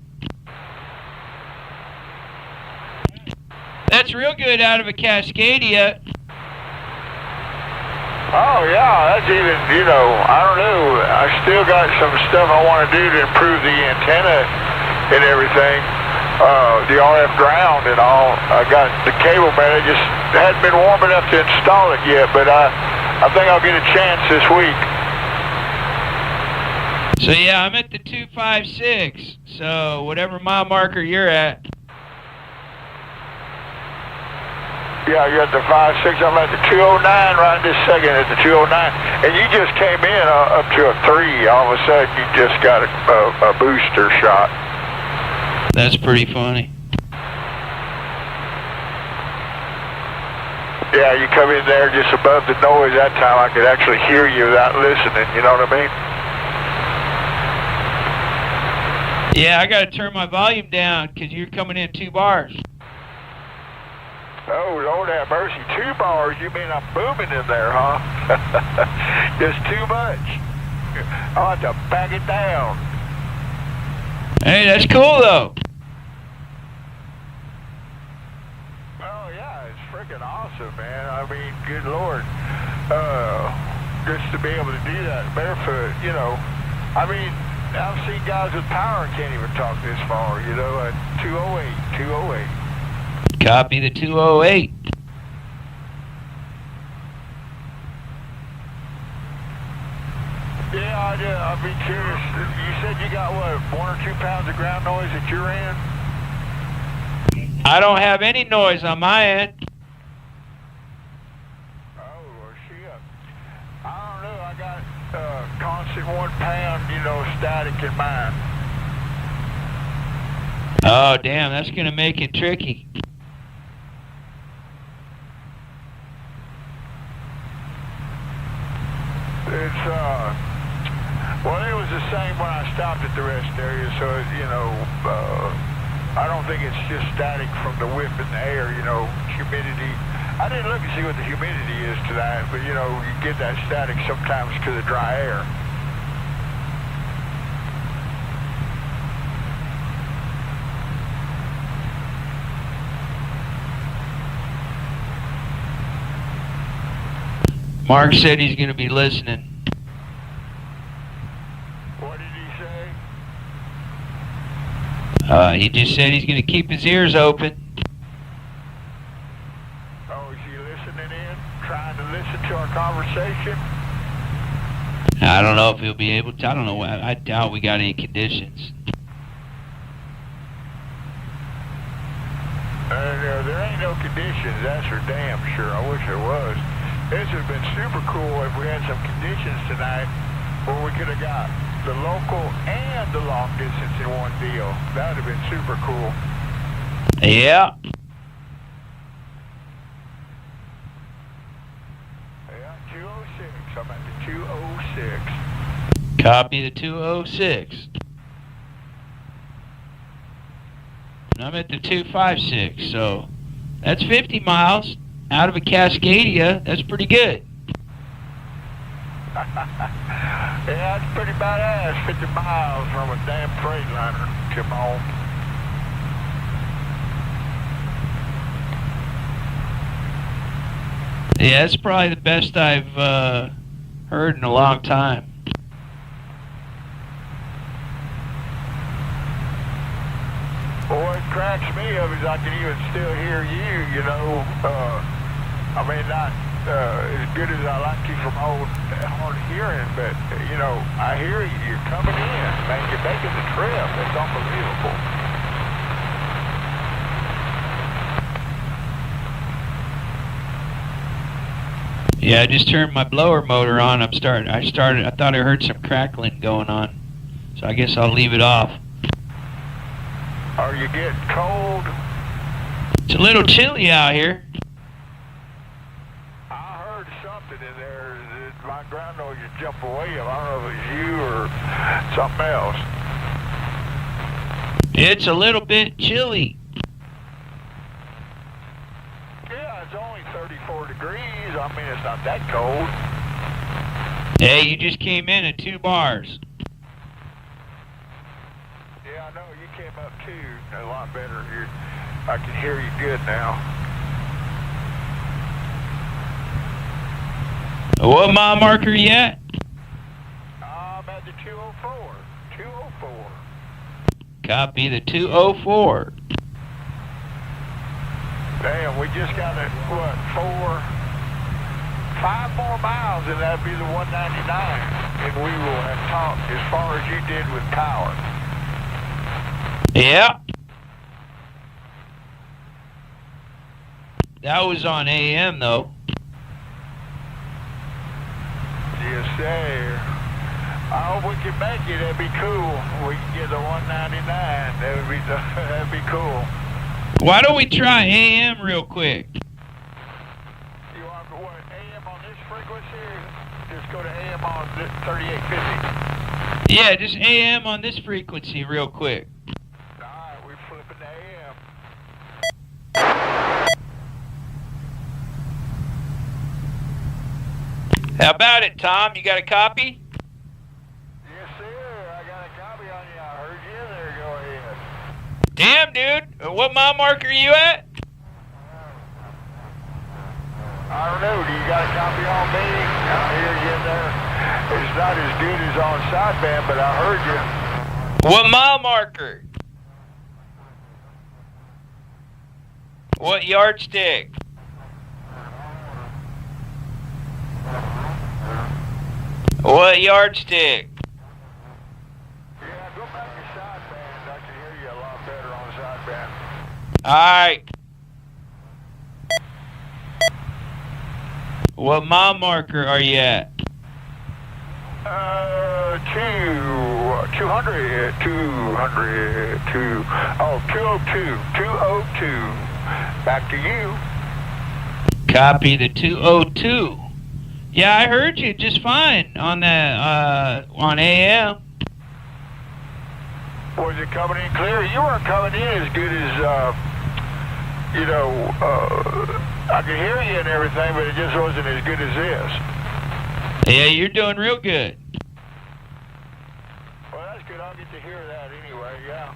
That's real good out of a Cascadia. Oh, yeah, that's even, I don't know. I still got some stuff I want to do to improve the antenna and everything. The RF ground and all. I got the cable, man. It just hadn't been warm enough to install it yet, but I think I'll get a chance this week. So, yeah, I'm at the 256. So, whatever mile marker you're at. Yeah, you're at the 5.6. I'm at the 209 right this second at the 209. And you just came in up to a 3. All of a sudden, you just got a booster shot. That's pretty funny. Yeah, you come in there just above the noise. That time I could actually hear you without listening. You know what I mean? Yeah, I got to turn my volume down because you're coming in 2 bars. Oh, Lord have mercy. 2 bars? You mean I'm booming in there, huh? Just too much. I'll have to back it down. Hey, that's cool, though. Oh, yeah, it's freaking awesome, man. I mean, good Lord. Just to be able to do that barefoot, I mean, I've seen guys with power and can't even talk this far, at 208. Copy the 208. Yeah, I'd be curious. You said you got, 1 or 2 pounds of ground noise at your end? I don't have any noise on my end. Oh, well, shit. I don't know. I got constant 1 pound, static in mine. Oh, damn, that's going to make it tricky. It's, well, it was the same when I stopped at the rest area, so, I don't think it's just static from the whip in the air, humidity. I didn't look and see what the humidity is tonight, but, you get that static sometimes because of dry air. Mark said he's going to be listening. What did he say? He just said he's going to keep his ears open. Oh, is he listening in? Trying to listen to our conversation? I don't know if he'll be able to. I don't know. I doubt we got any conditions. There ain't no conditions, that's for damn sure. I wish there was. This would have been super cool if we had some conditions tonight where we could have got the local and the long distance in one deal. That would have been super cool. Yeah. Yeah, 206. I'm at the 206. Copy the 206. And I'm at the 256, so that's 50 miles. Out of a Cascadia, that's pretty good. Yeah, that's pretty badass. 50 miles from a damn Freightliner. Come on. Yeah, that's probably the best I've heard in a long time. Well, what cracks me up is I can even still hear you, I mean, not as good as I like you from old hard hearing, but, you know, I hear you. You're coming in, man. You're making the trip. It's unbelievable. Yeah, I just turned my blower motor on. I thought I heard some crackling going on. So I guess I'll leave it off. Are you getting cold? It's a little chilly out here. I heard something in there. My grandiose jumped away. I don't know if it was you or something else. It's a little bit chilly. Yeah, it's only 34 degrees. I mean, it's not that cold. Hey, you just came in at 2 bars. Yeah, I know. You came up too. A lot better. I can hear you good now. What mile marker you at? I'm at the 204. 204. Copy the 204. Damn, we just got it, what, 5 more miles and that'd be the 199. And we will have talked as far as you did with power. Yeah. That was on AM though. Yes, sir. I hope we can make it. That'd be cool. We can get the 199. That'd be cool. Why don't we try AM real quick? You want what, AM on this frequency? Just go to AM on 3850. Yeah, just AM on this frequency real quick. Alright, we're flipping to AM. How about it, Tom? You got a copy? Yes, sir. I got a copy on you. I heard you there. Go ahead. Damn, dude. What mile marker are you at? I don't know. Do you got a copy on me? I hear you there. It's not as good as on sideband, but I heard you. What mile marker? What yardstick? What yardstick? Yeah, go back to sideband. I can hear you a lot better on sideband. Alright. What mile marker are you at? 202. 202. Back to you. Copy the 202. Yeah, I heard you just fine on that, on AM. Was it coming in clear? You weren't coming in as good as, I could hear you and everything, but it just wasn't as good as this. Yeah, you're doing real good. Well, that's good. I'll get to hear that anyway, yeah.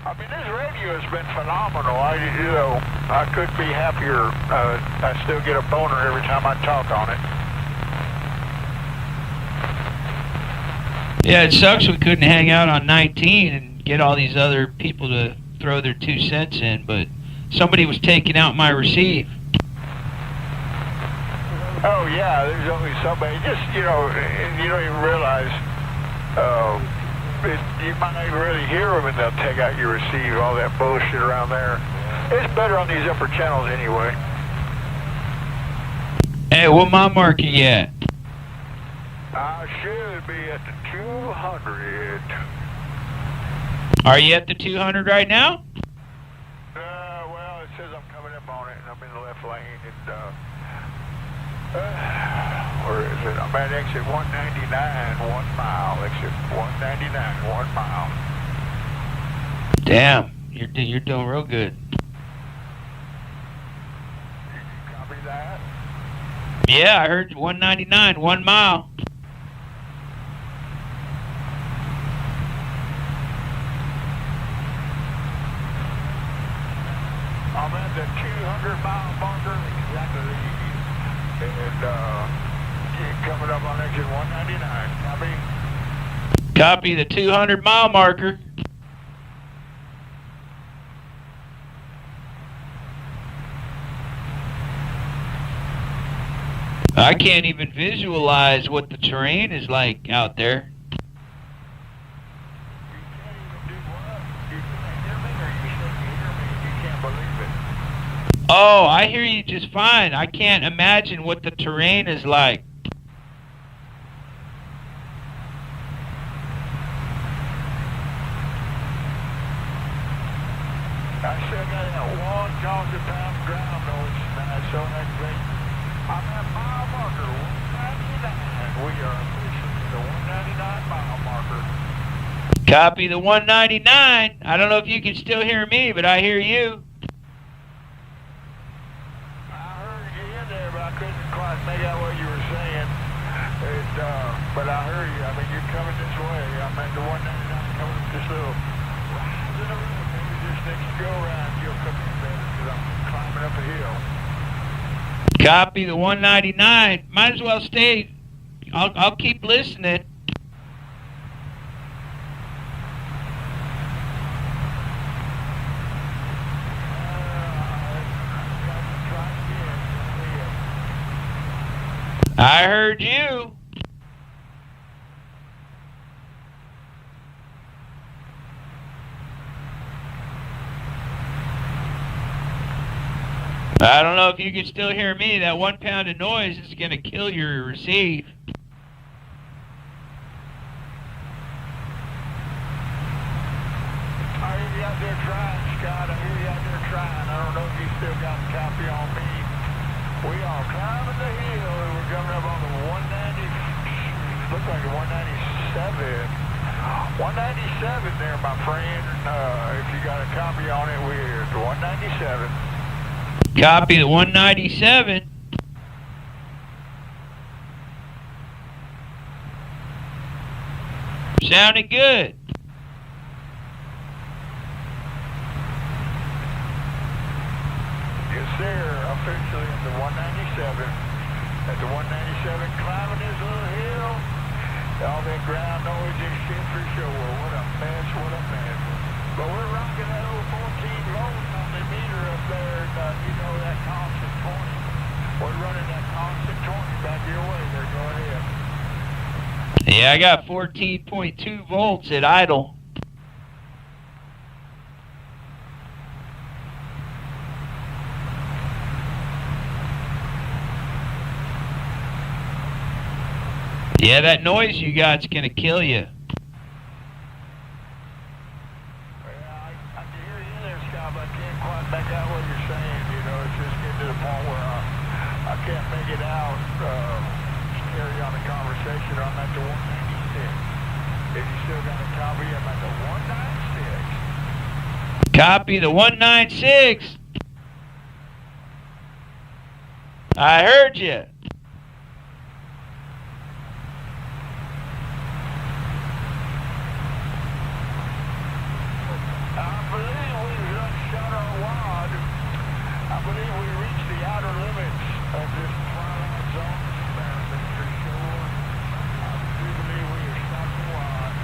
I mean, this radio has been phenomenal. I couldn't be happier. I still get a boner every time I talk on it. Yeah, it sucks we couldn't hang out on 19 and get all these other people to throw their 2 cents in, but somebody was taking out my receive. Oh, yeah, there's always somebody. Just, and you don't even realize, you might not even really hear them and they'll take out your receive, all that bullshit around there. It's better on these upper channels anyway. Hey, what mile marker you at? I should be at the 200. Are you at the 200 right now? Well, it says I'm coming up on it, and I'm in the left lane, and, where is it? I'm at exit 199, 1 mile. Exit 199, 1 mile. Damn, you're doing real good. Did you copy that? Yeah, I heard 199, 1 mile. I'm at the 200-mile marker, exactly. And, coming up on exit 199. Copy? Copy the 200-mile marker. I can't even visualize what the terrain is like out there. Oh, I hear you just fine. I can't imagine what the terrain is like. I still got that 1,000 pound ground noise tonight, so that's great. I'm at mile marker 199. We are officially the 199 mile marker. Copy the 199. I don't know if you can still hear me, but I hear you. I heard you in there, but I couldn't quite make out what you were saying. But I heard you. I mean, you're coming this way. I'm at the 199 coming up this little rise in the road. Maybe this next go around you'll come in better because I'm climbing up a hill. Copy the 199. Might as well stay. I'll keep listening. I heard you. I don't know if you can still hear me. That 1 pound of noise is going to kill your receive. I hear you out there trying, Scott. I hear you out there trying. I don't know if you still got a copy on me. We are climbing the hill and we're coming up on the 190. Looks like a 197. 197 there, my friend. If you got a copy on it, we're at 197. Copy the 197. Sounding good. Yes, sir. Officially at the 197. At the 197, climbing this little hill. All that ground noise and shit for sure. What a mess, what a mess. But we're rocking that old 14 volts on the meter up there. You know that constant 20. We're running that constant 20 back your way there. Go ahead. Yeah, I got 14.2 volts at idle. Yeah, that noise you got's gonna kill you. Yeah, I can hear you in there, Scott, but I can't quite make out what you're saying. You know, it's just getting to the point where I can't make it out. Carry on the conversation. I'm at the 196. If you still got a copy, I'm at the 196. Copy the 196. I heard you. I believe we've just shot our wad. I believe we reached the outer limits of this twilight zone experiment for sure. I do believe we have shot the wad.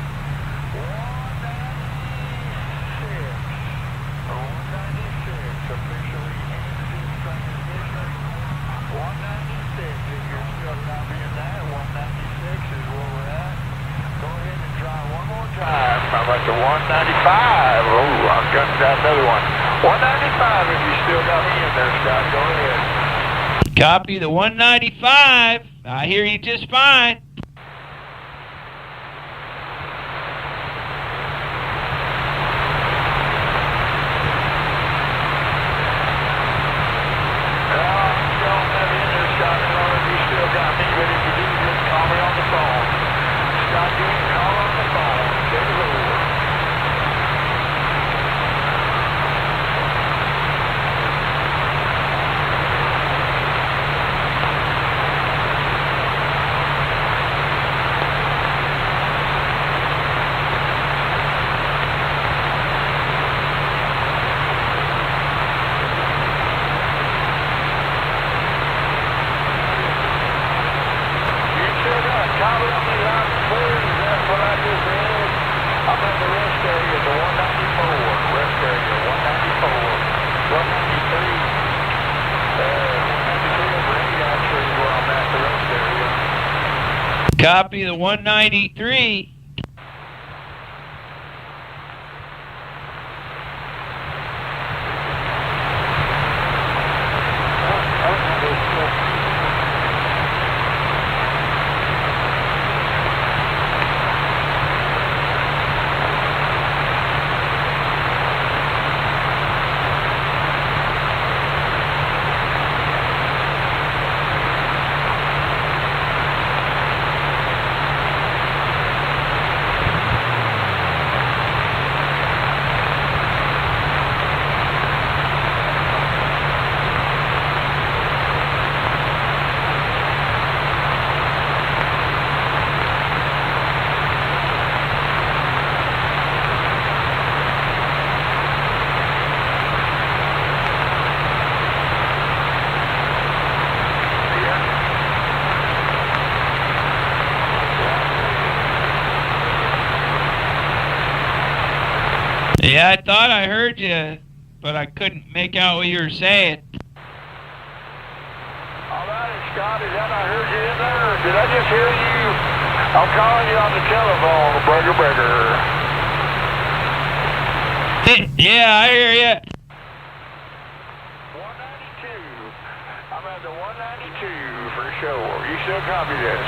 196. 196 officially ended this transmission. 196. If you're still copying that, 196 is where we're at. Go ahead and try one more time. I'm at the 195. Oh, I'm gunning down another one. 195 if you still got me in there, Scott. Go ahead. Copy the 195. I hear you just fine. Don't have you in there, Scott. I don't know if you still got me, but if you do, just call me on the phone. Scott, you can call on the phone. Say hello. Copy the 193. Yeah, I thought I heard you, but I couldn't make out what you were saying. All right, Scott, is that I heard you in there? Or did I just hear you? I'm calling you on the telephone, Burger. Yeah, I hear you. 192. I'm at the 192 for sure. You still copy this?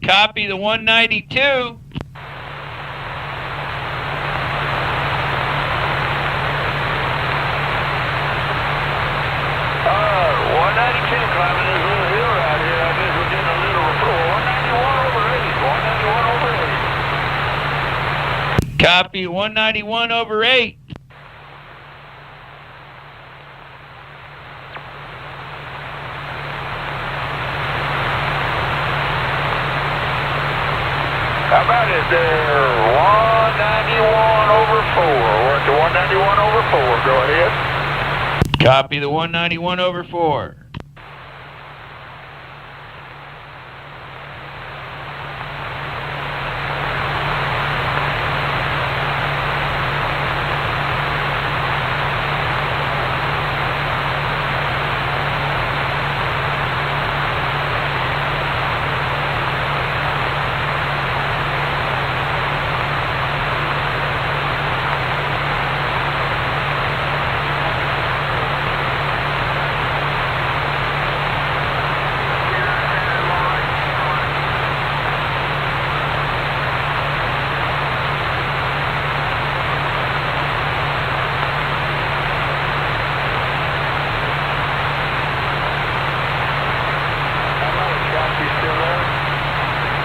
Copy the 192. Climbing this little hill right here. I guess we're getting a little report. 191 over 8. 191 over 8. Copy 191 over 8. How about it there? 191 over 4. We're at the 191 over 4. Go ahead. Copy the 191 over 4.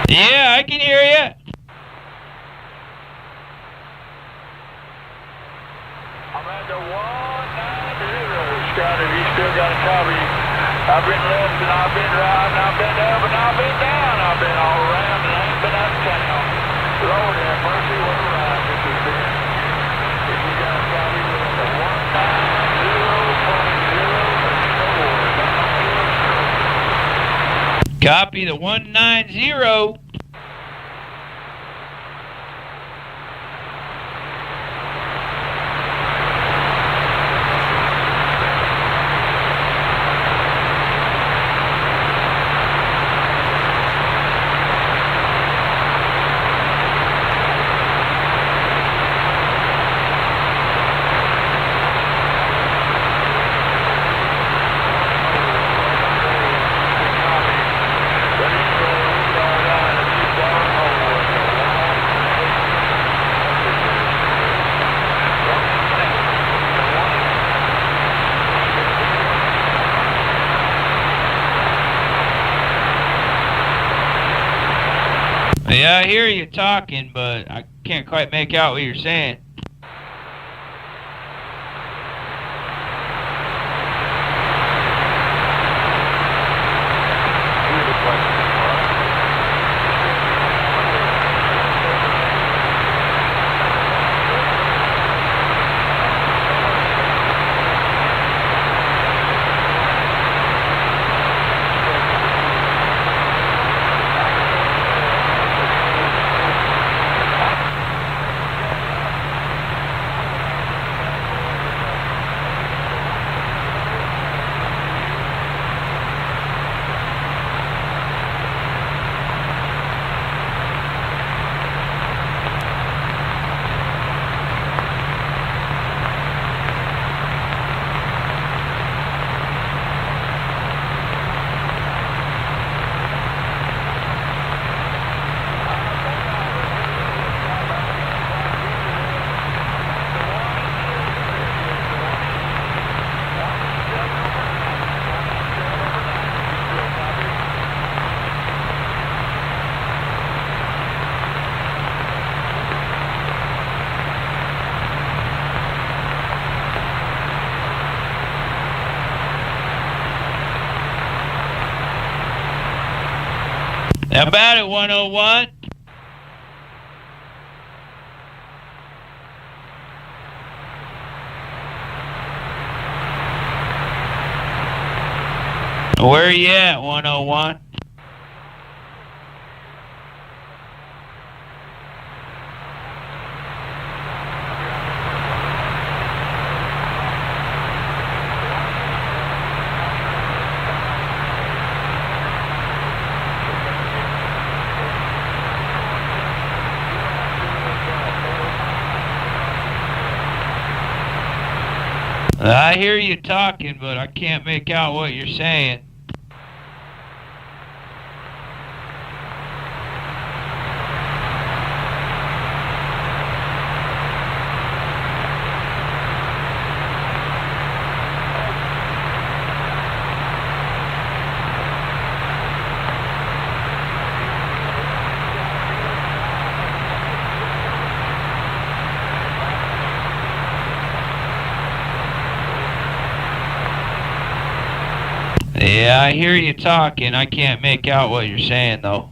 Yeah, I can hear you. I'm at the 190, Scott, if you still got a copy. I've been left and I've been right and I've been up and I've been down. I've been all around and I ain't been out of town. Lord have mercy, what a ride this has been. If you got a copy, we're at the 190.04. Copy the 190. Yeah, I hear you talking, but I can't quite make out what you're saying. How about it, 101? Where you at, 101? I hear you talking, but I can't make out what you're saying. Yeah, I hear you talking. I can't make out what you're saying, though.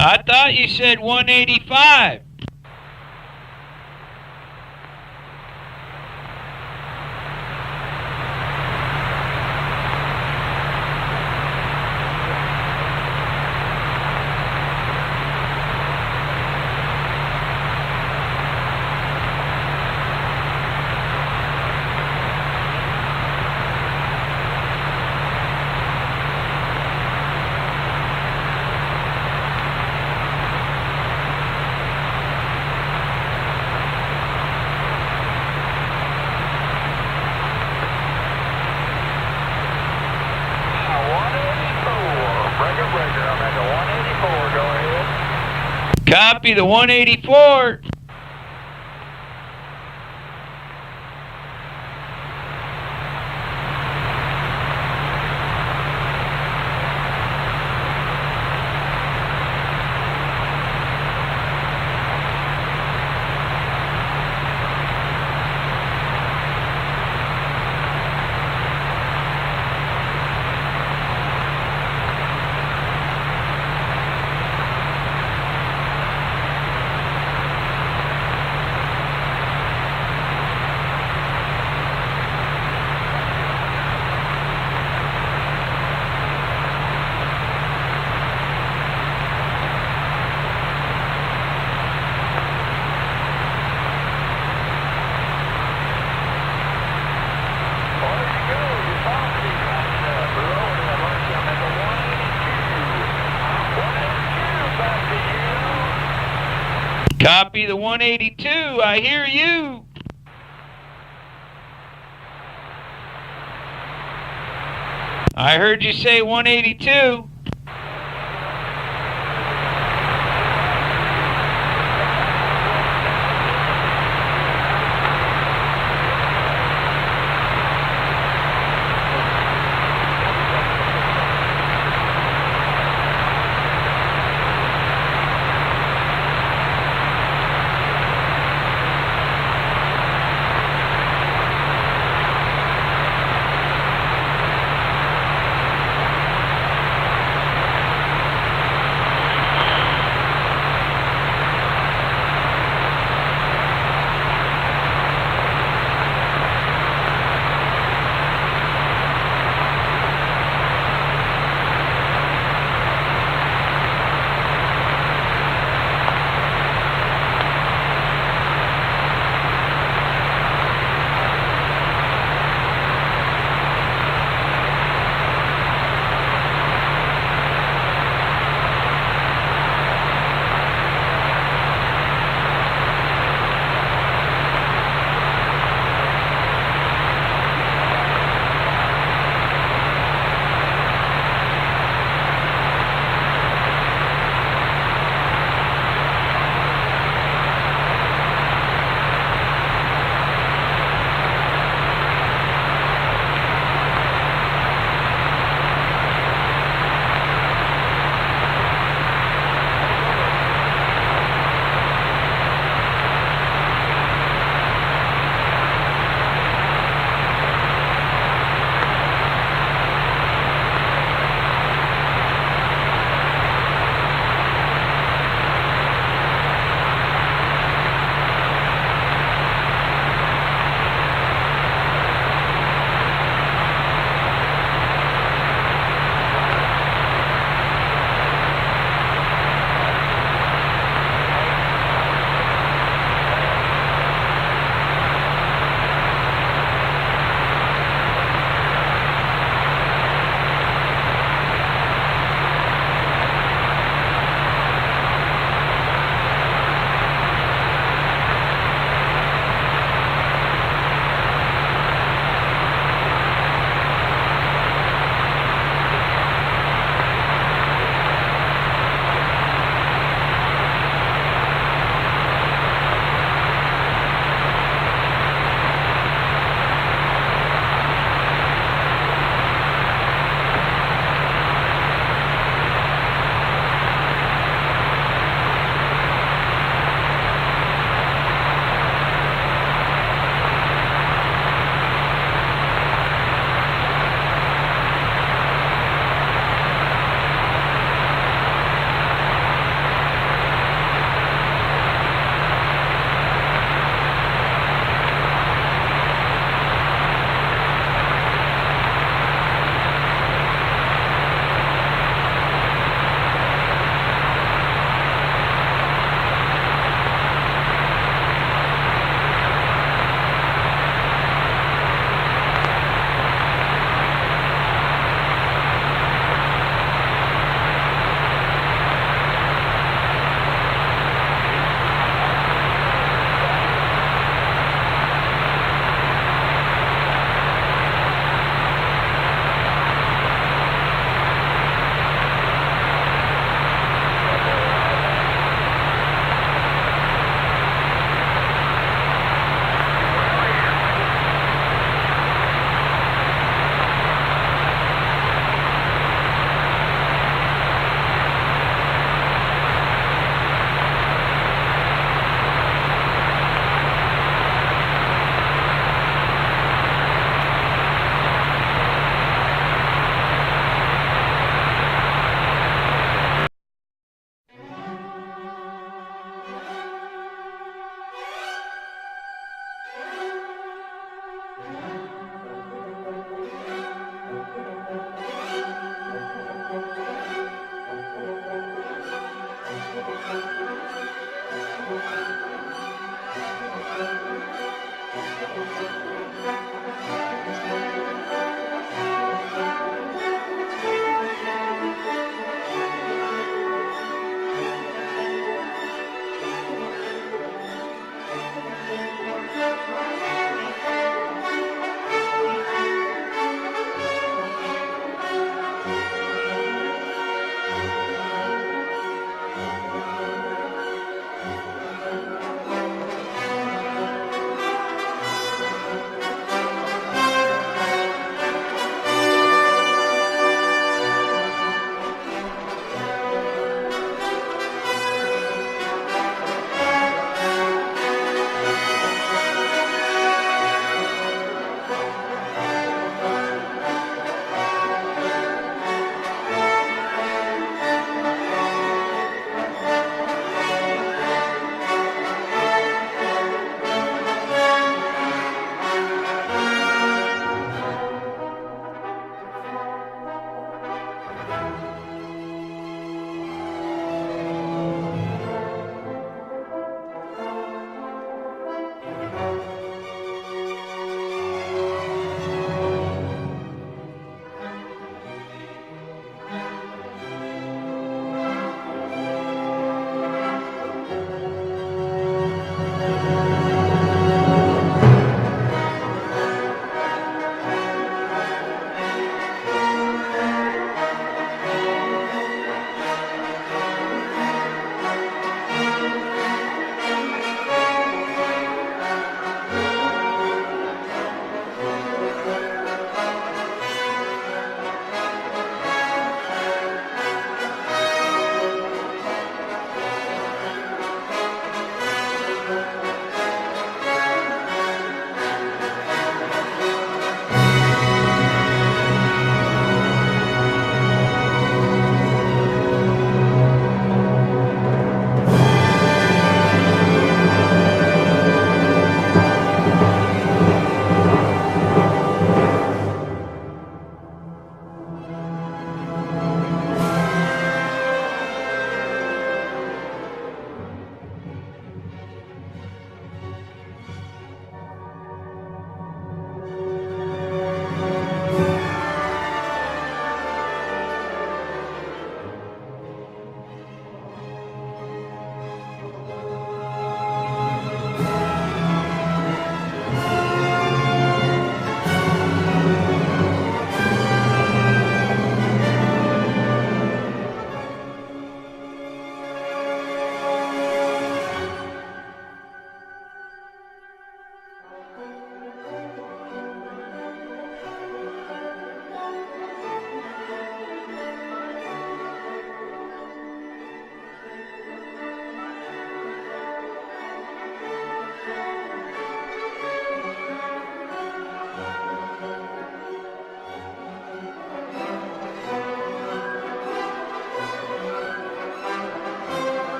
I thought you said 185. Copy the 184. Copy the 182, I hear you. I heard you say 182.